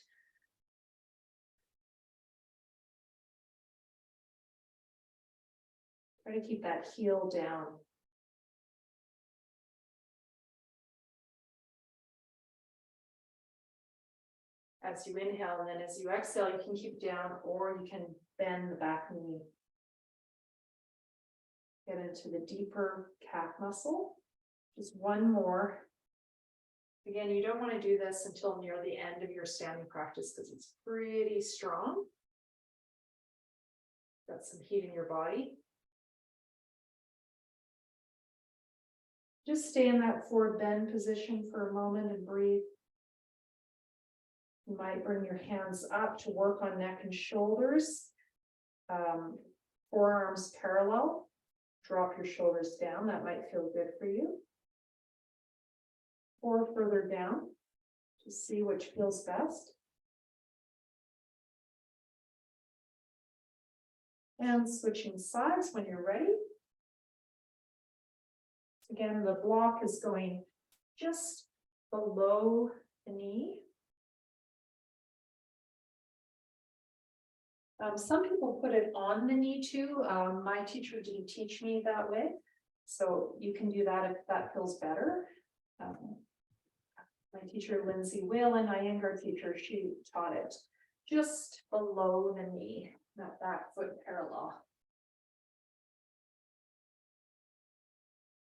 Try to keep that heel down. As you inhale, and then as you exhale, you can keep it down, or you can bend the back knee. Get into the deeper calf muscle. Just one more. Again, you don't want to do this until near the end of your standing practice because it's pretty strong. Got some heat in your body. Just stay in that forward bend position for a moment and breathe. You might bring your hands up to work on neck and shoulders. Forearms parallel. Drop your shoulders down. That might feel good for you. Or further down to see which feels best. And switching sides when you're ready. Again, the block is going just below the knee. Some people put it on the knee too. My teacher didn't teach me that way. So you can do that if that feels better. My teacher, Lindsay Whalen, Iyengar teacher, she taught it just below the knee, that back foot parallel.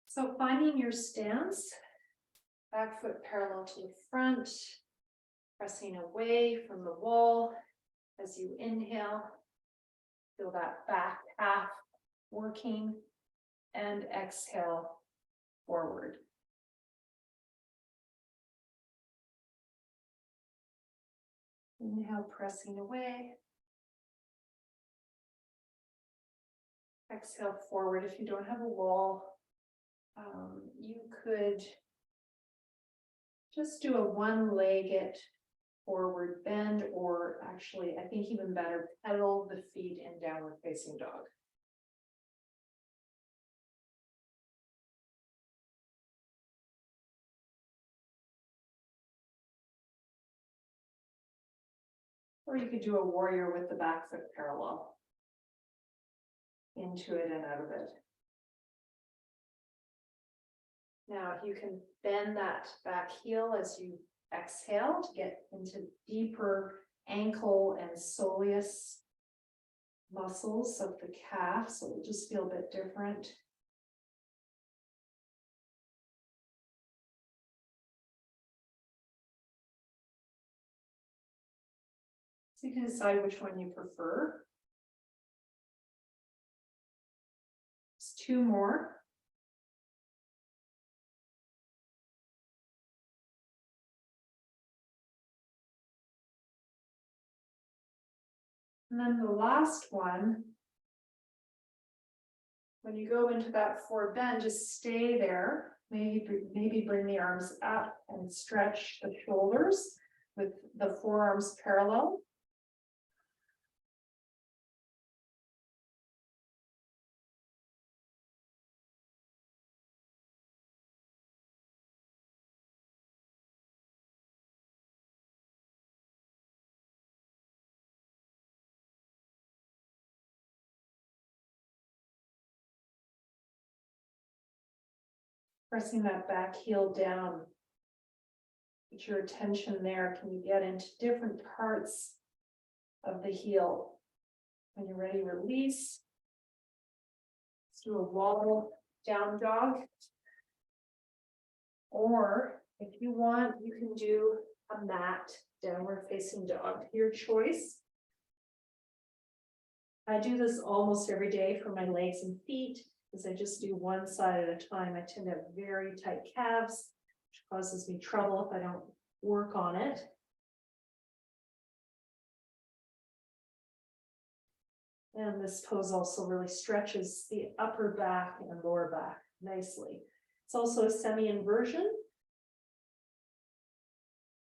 So finding your stance, back foot parallel to the front, pressing away from the wall. As you inhale, feel that back half working, and exhale forward. Inhale, pressing away. Exhale forward. If you don't have a wall, you could just do a one-legged forward bend, or actually, I think even better, pedal the feet in downward facing dog. Or you could do a warrior with the back foot parallel. Into it and out of it. Now you can bend that back heel as you exhale to get into deeper ankle and soleus muscles of the calf, so it'll just feel a bit different. So you can decide which one you prefer. Just two more. And then the last one, when you go into that forward bend, just stay there. Maybe bring the arms up and stretch the shoulders with the forearms parallel. Pressing that back heel down. Put your attention there. Can you get into different parts of the heel? When you're ready, release. Let's do a wall down dog. Or if you want, you can do a mat downward facing dog. Your choice. I do this almost every day for my legs and feet, because I just do one side at a time. I tend to have very tight calves, which causes me trouble if I don't work on it. And this pose also really stretches the upper back and lower back nicely. It's also a semi-inversion.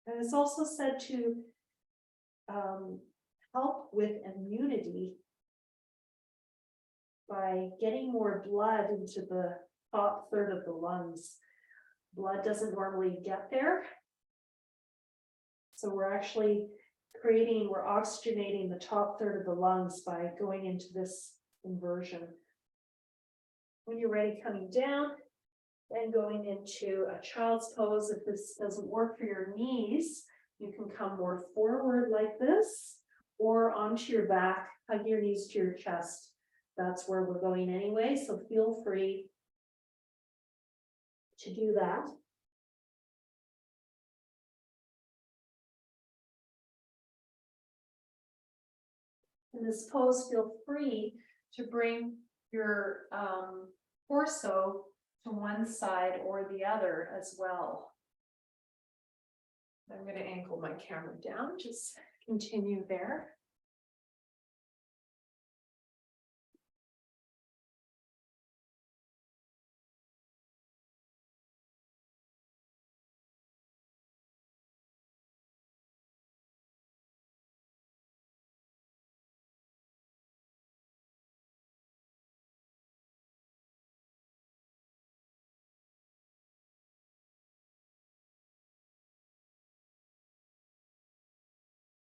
And it's also said to help with immunity by getting more blood into the top third of the lungs. Blood doesn't normally get there. So we're actually we're oxygenating the top third of the lungs by going into this inversion. When you're ready, coming down, then going into a child's pose. If this doesn't work for your knees, you can come more forward like this, or onto your back, hug your knees to your chest. That's where we're going anyway, so feel free to do that. In this pose, feel free to bring your torso to one side or the other as well. I'm going to angle my camera down, just continue there.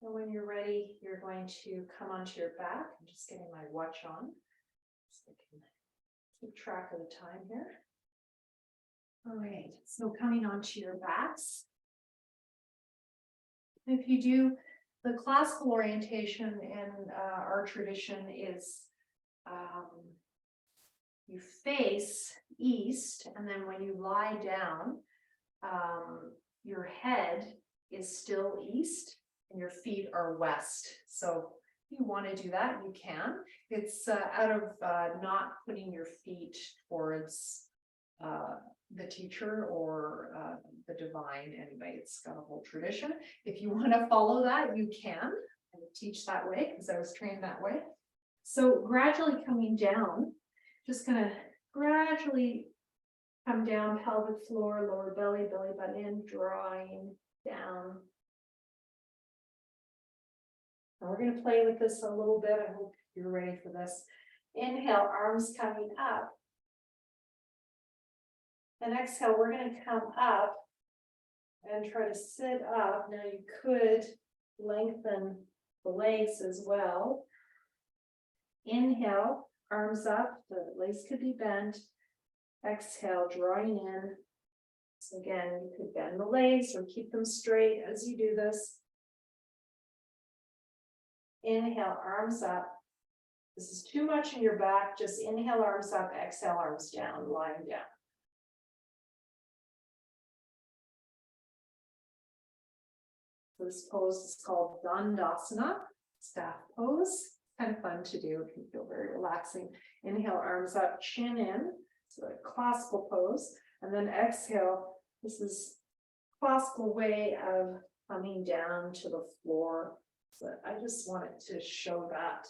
And when you're ready, you're going to come onto your back. I'm just getting my watch on so I can keep track of the time here. All right, so coming onto your backs. If you do the classical orientation in our tradition is you face east, and then when you lie down, your head is still east and your feet are west. So if you want to do that, you can. It's out of not putting your feet towards the teacher or the divine. Anyway, it's got a whole tradition. If you want to follow that, you can. I teach that way because I was trained that way. So gradually coming down, just gonna gradually come down, pelvic floor, lower belly, belly button in, drawing down. And we're gonna play with this a little bit. I hope you're ready for this. Inhale, arms coming up. And exhale, we're going to come up and try to sit up. Now you could lengthen the legs as well. Inhale, arms up, the legs could be bent. Exhale, drawing in. So again, you could bend the legs or keep them straight as you do this. Inhale, arms up. This is too much in your back. Just inhale, arms up, exhale, arms down, lying down. This pose is called Dandasana, staff pose. Kind of fun to do. It can feel very relaxing. Inhale, arms up, chin in. So a classical pose. And then exhale. This is classical way of coming down to the floor. So I just wanted to show that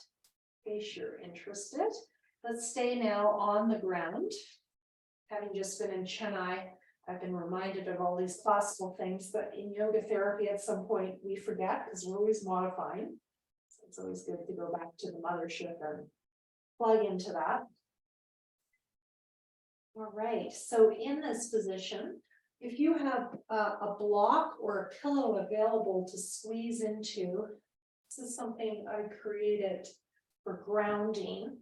in case you're interested. Let's stay now on the ground. Having just been in Chennai, I've been reminded of all these classical things, but in yoga therapy at some point we forget because we're always modifying. So it's always good to go back to the mothership and plug into that. All right, so in this position, if you have a block or a pillow available to squeeze into, this is something I created for grounding.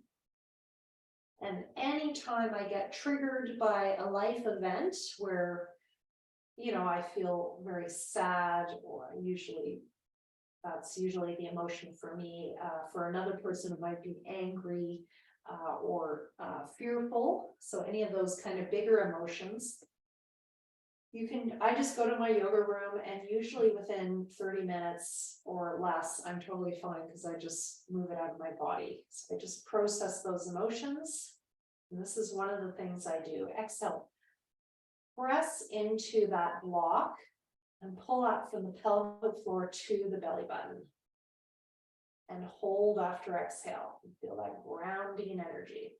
And anytime I get triggered by a life event where, you know, I feel very sad, or that's usually the emotion for me. For another person, it might be angry or fearful. So any of those kind of bigger emotions. I just go to my yoga room, and usually within 30 minutes or less, I'm totally fine because I just move it out of my body. So I just process those emotions. And this is one of the things I do. Exhale. Press into that block and pull up from the pelvic floor to the belly button. And hold after exhale. Feel that grounding energy.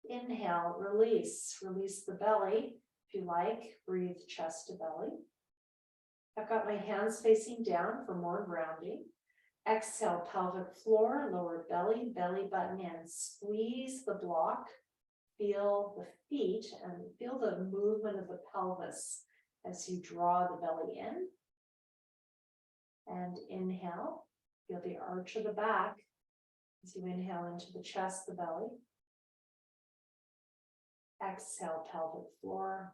Inhale, release the belly. If you like, breathe chest to belly. I've got my hands facing down for more grounding. Exhale, pelvic floor, lower belly, belly button in. Squeeze the block feel the feet and feel the movement of the pelvis as you draw the belly in. And inhale, feel the arch of the back as you inhale into the chest, the belly. Exhale, pelvic floor,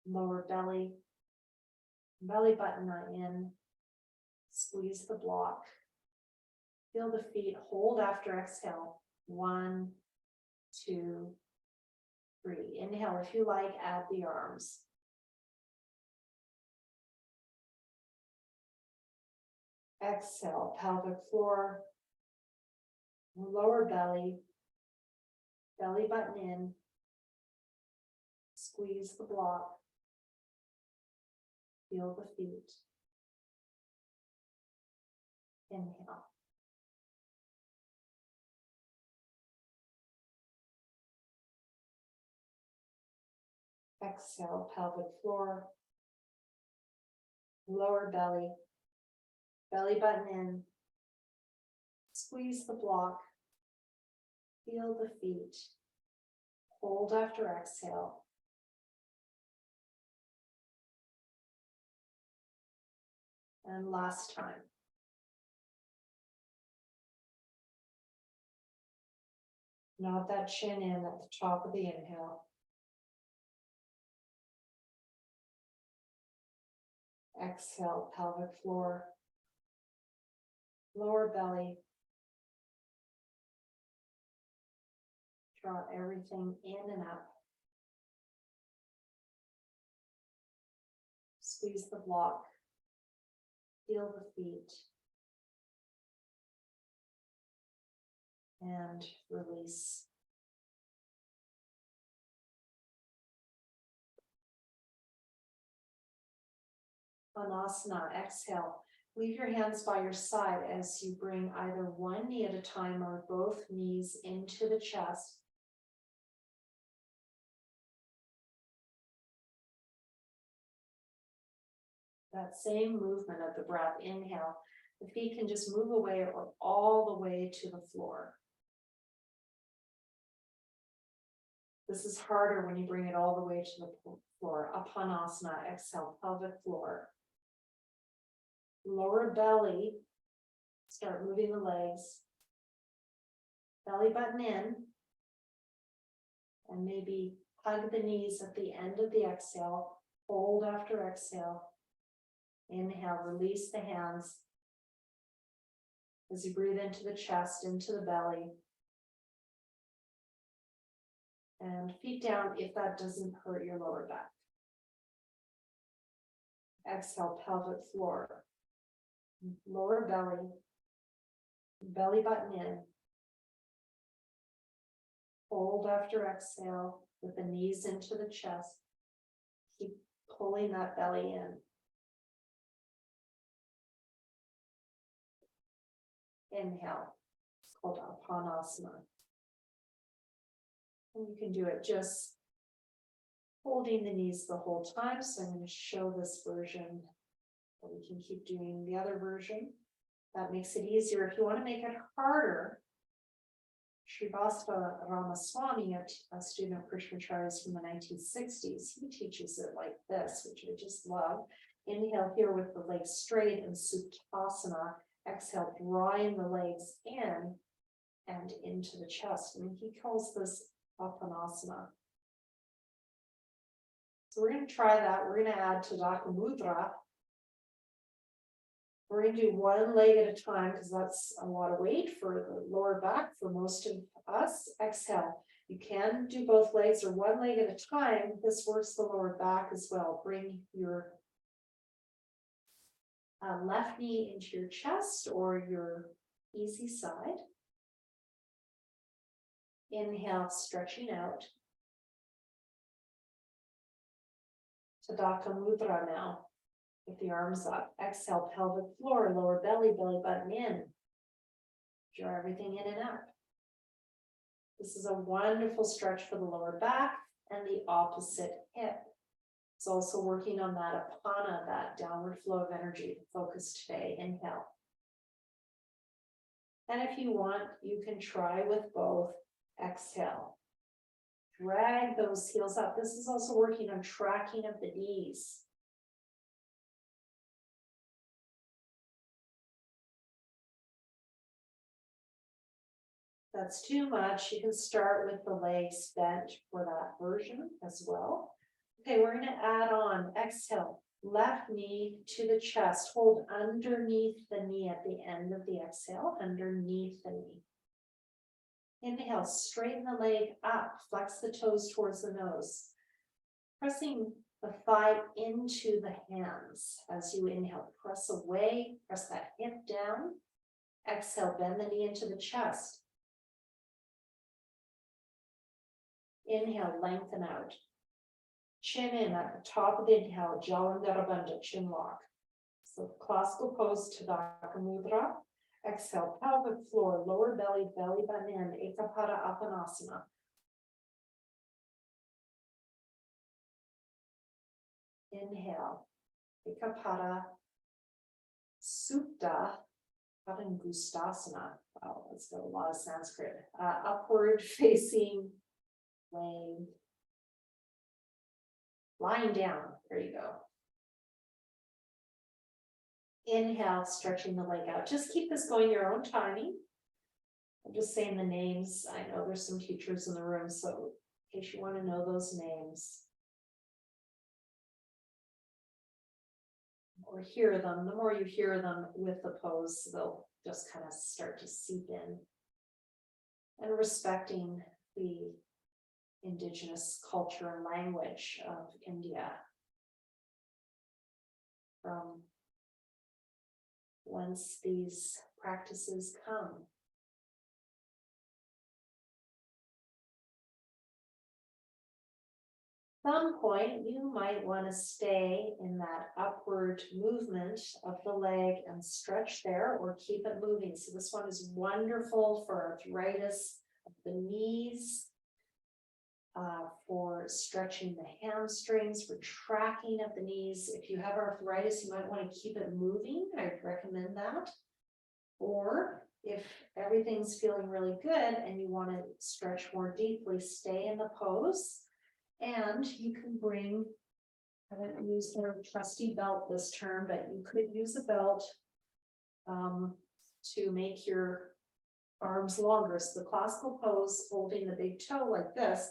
lower belly, belly button in, squeeze the block. Feel the feet, hold after exhale. 1, 2, 3. Inhale, if you like, add the arms. Exhale, pelvic floor, lower belly, belly button in, squeeze the block, feel the feet. Inhale. Exhale, pelvic floor, lower belly, belly button in, squeeze the block, feel the feet, hold after exhale. And last time. Nod that chin in at the top of the inhale. Exhale, pelvic floor, lower belly. Draw everything in and up. Squeeze the block. Feel the feet. And release. On asana, exhale. Leave your hands by your side as you bring either one knee at a time or both knees into the chest. That same movement of the breath, inhale. The feet can just move away or all the way to the floor. This is harder when you bring it all the way to the floor. Apanasana, exhale, pelvic floor. Lower belly, start moving the legs. Belly button in. And maybe hug the knees at the end of the exhale. Hold after exhale. Inhale, release the hands. As you breathe into the chest, into the belly. And feet down if that doesn't hurt your lower back. Exhale, pelvic floor. Lower belly. Belly button in. Hold after exhale with the knees into the chest. Keep pulling that belly in. Inhale. It's called Apanasana. And you can do it just holding the knees the whole time. So I'm going to show this version. But we can keep doing the other version. That makes it easier. If you want to make it harder, Srivastava Ramaswamy, a student of Krishnacharya's from the 1960s, he teaches it like this, which I just love. Inhale here with the legs straight and Sukhasana. Exhale, drawing the legs in and into the chest. And he calls this Apanasana. So we're going to try that. We're going to add Tadaka Mudra. We're going to do one leg at a time because that's a lot of weight for the lower back for most of us. Exhale. You can do both legs or one leg at a time. This works the lower back as well. Bring your left knee into your chest or your easy side. Inhale, stretching out. Tadaka Mudra now. With the arms up. Exhale, pelvic floor, lower belly, belly button in. Draw everything in and up. This is a wonderful stretch for the lower back and the opposite hip. It's also working on that apana, that downward flow of energy. Focus today. Inhale. And if you want, you can try with both. Exhale. Drag those heels up. This is also working on tracking of the knees. That's too much. You can start with the legs bent for that version as well. Okay, we're going to add on, exhale, left knee to the chest, hold underneath the knee at the end of the exhale, underneath the knee. Inhale, straighten the leg up, flex the toes towards the nose. Pressing the thigh into the hands as you inhale, press away, press that hip down. Exhale, bend the knee into the chest. Inhale, lengthen out. Chin in at the top of the inhale, Jalandhara chin lock. So classical pose, Tadaka Mudra. Exhale, pelvic floor, lower belly, belly button in, Ekapada Apanasana. Inhale, Ekapada Supta Padangustasana. Wow, that's got a lot of Sanskrit. Upward facing laying. Lying down, there you go. Inhale, stretching the leg out. Just keep this going your own timing. I'm just saying the names. I know there's some teachers in the room, so in case you want to know those names. Or hear them, the more you hear them with the pose, they'll just kind of start to seep in. And respecting the indigenous culture and language of India. From whence these practices come. At some point, you might want to stay in that upward movement of the leg and stretch there or keep it moving. So this one is wonderful for arthritis of the knees, for stretching the hamstrings, for tracking of the knees. If you have arthritis, you might want to keep it moving. I'd recommend that. Or if everything's feeling really good and you want to stretch more deeply, stay in the pose. And you can bring, I haven't used the trusty belt this term, but you could use a belt to make your arms longer. So the classical pose, holding the big toe like this.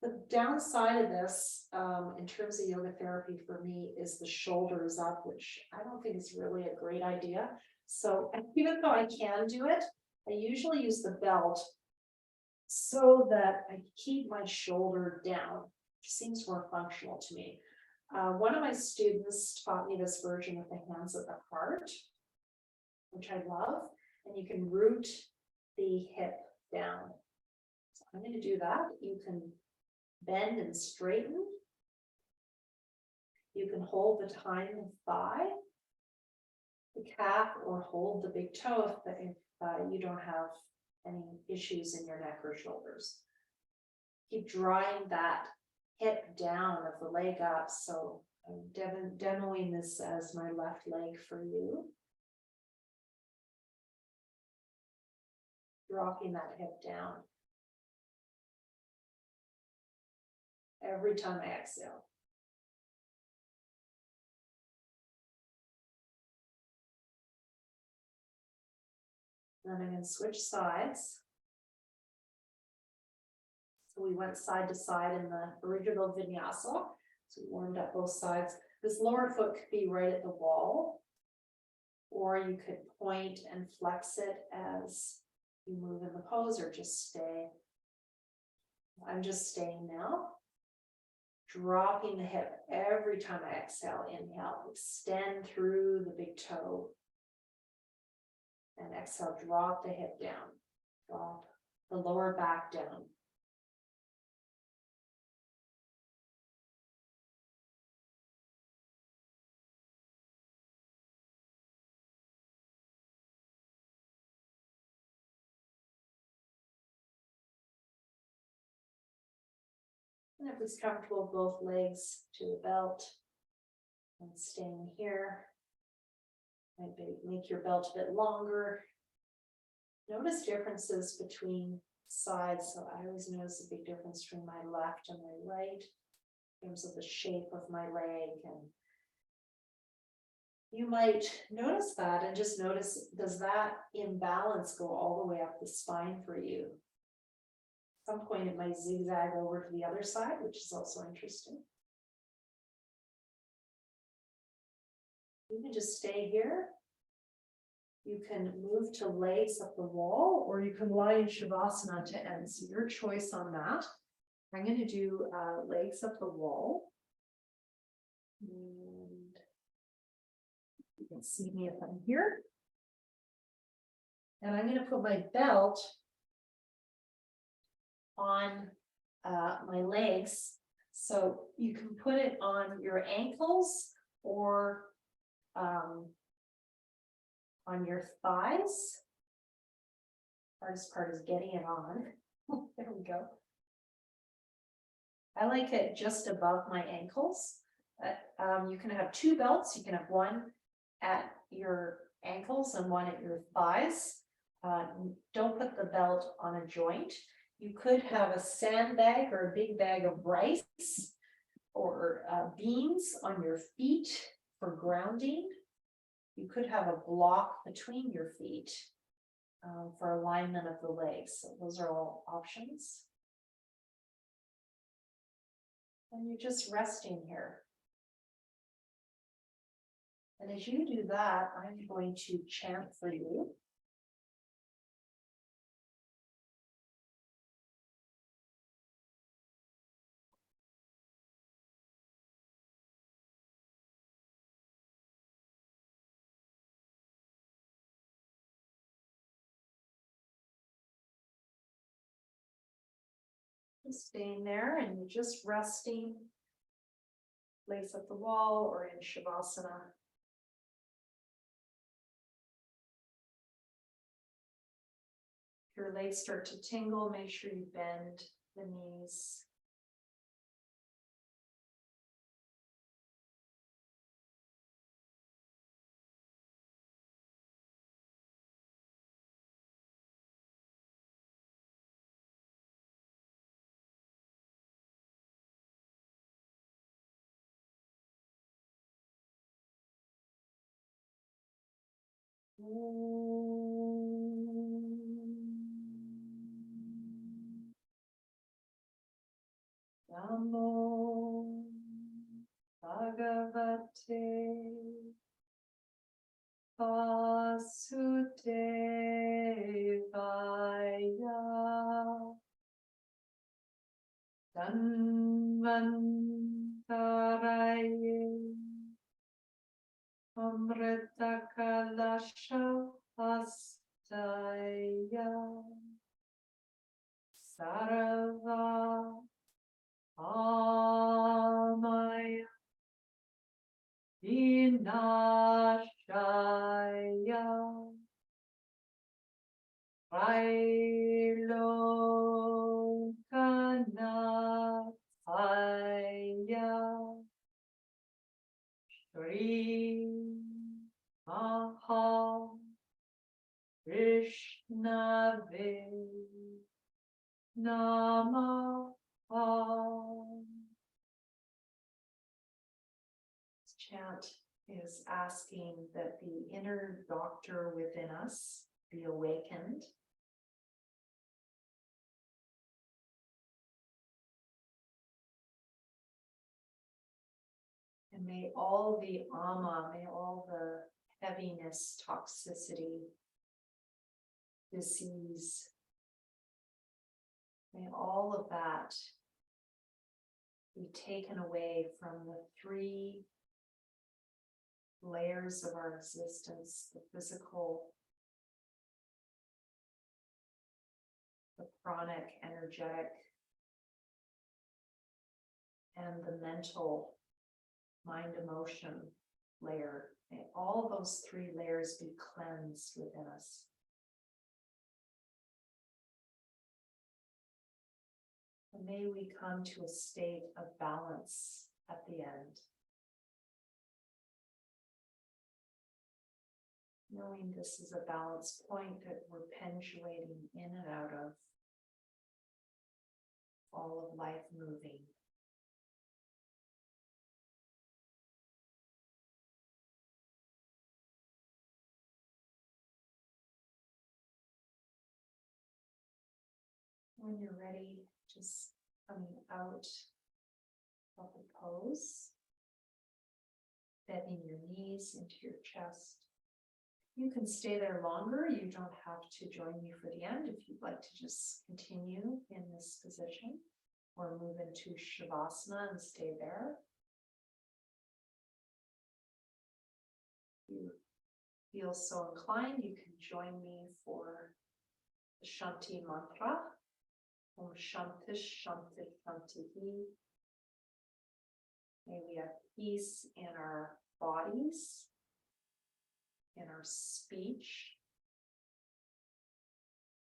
The downside of this, in terms of yoga therapy for me, is the shoulders up, which I don't think is really a great idea. So even though I can do it, I usually use the belt so that I keep my shoulder down. It seems more functional to me. One of my students taught me this version with the hands at the heart, which I love, and you can root the hip down. So I'm going to do that. You can bend and straighten. You can hold the tine and thigh, the calf, or hold the big toe if you don't have any issues in your neck or shoulders. Keep drawing that hip down of the leg up. So I'm demoing this as my left leg for you. Dropping that hip down. Every time I exhale. Then I'm going to switch sides. So we went side to side in the original vinyasa. So we warmed up both sides. This lower foot could be right at the wall, or you could point and flex it as you move in the pose, or just stay. I'm just staying now. Dropping the hip every time I exhale. Inhale, extend through the big toe. And exhale, drop the hip down. Drop the lower back down. And if it's comfortable, both legs to the belt and staying here. Maybe make your belt a bit longer. Notice differences between side, so I always notice a big difference between my left and my right in terms of the shape of my leg. And you might notice that and just notice, does that imbalance go all the way up the spine for you? At some point it might zigzag over to the other side, which is also interesting. You can just stay here. You can move to legs up the wall, or you can lie in Shavasana to end. So your choice on that. I'm going to do legs up the wall. And you can see me if I'm here. And I'm going to put my belt on my legs. So you can put it on your ankles or on your thighs. Hardest part is getting it on. There we go. I like it just above my ankles. You can have two belts. You can have one at your ankles and one at your thighs. Don't put the belt on a joint. You could have a sandbag or a big bag of rice or beans on your feet for grounding. You could have a block between your feet for alignment of the legs. So those are all options. And you're just resting here. And as you do that, I'm going to chant for you. Just staying there and you're just resting, legs up the wall or in Shavasana. If your legs start to tingle, make sure you bend the knees. Namo Bhagavate Vasudevaya Dhanvantaraye Amrita Kalasha Astaya Sarava Amaya Vinashaya Vailokanathaya Shri Maha Vishnave Namaha. This chant is asking that the inner doctor within us be awakened. And may all the ama, may all the heaviness, toxicity, disease, may all of that be taken away from the three layers of our existence: the physical, the pranic, energetic, and the mental, mind, emotion layer. May all those three layers be cleansed within us. And may we come to a state of balance at the end. Knowing this is a balance point that we're pendulating in and out of. all of life moving. When you're ready, just coming out of the pose, bending your knees into your chest. You can stay there longer. You don't have to join me for the end if you'd like to just continue in this position or move into Shavasana and stay there. If you feel so inclined, you can join me for the Shanti mantra. Om Shanti Shanti Shanti. May we have peace in our bodies, in our speech,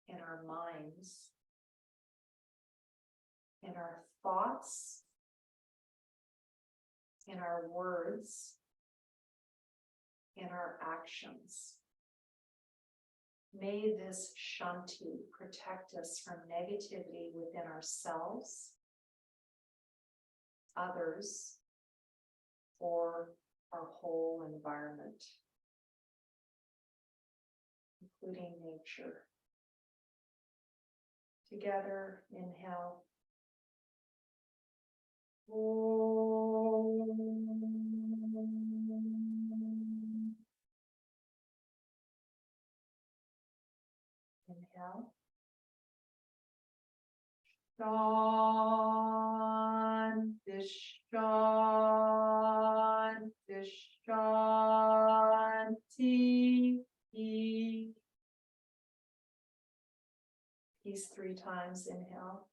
in our minds, in our thoughts, in our words, in our actions. May this Shanti protect us from negativity within ourselves, others, or our whole environment, including nature. Together, inhale. Inhale. Shanti, Shanti, Shanti. Peace 3 times. Inhale.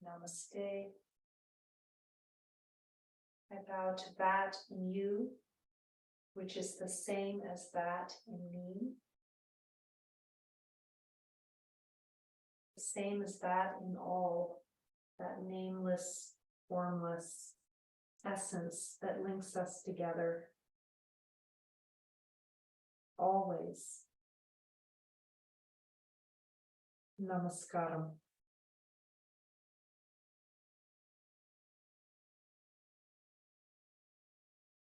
Namaste. I bow to that in you, which is the same as that in me. The same as that in all, that nameless, formless essence that links us together. Always. Namaskaram.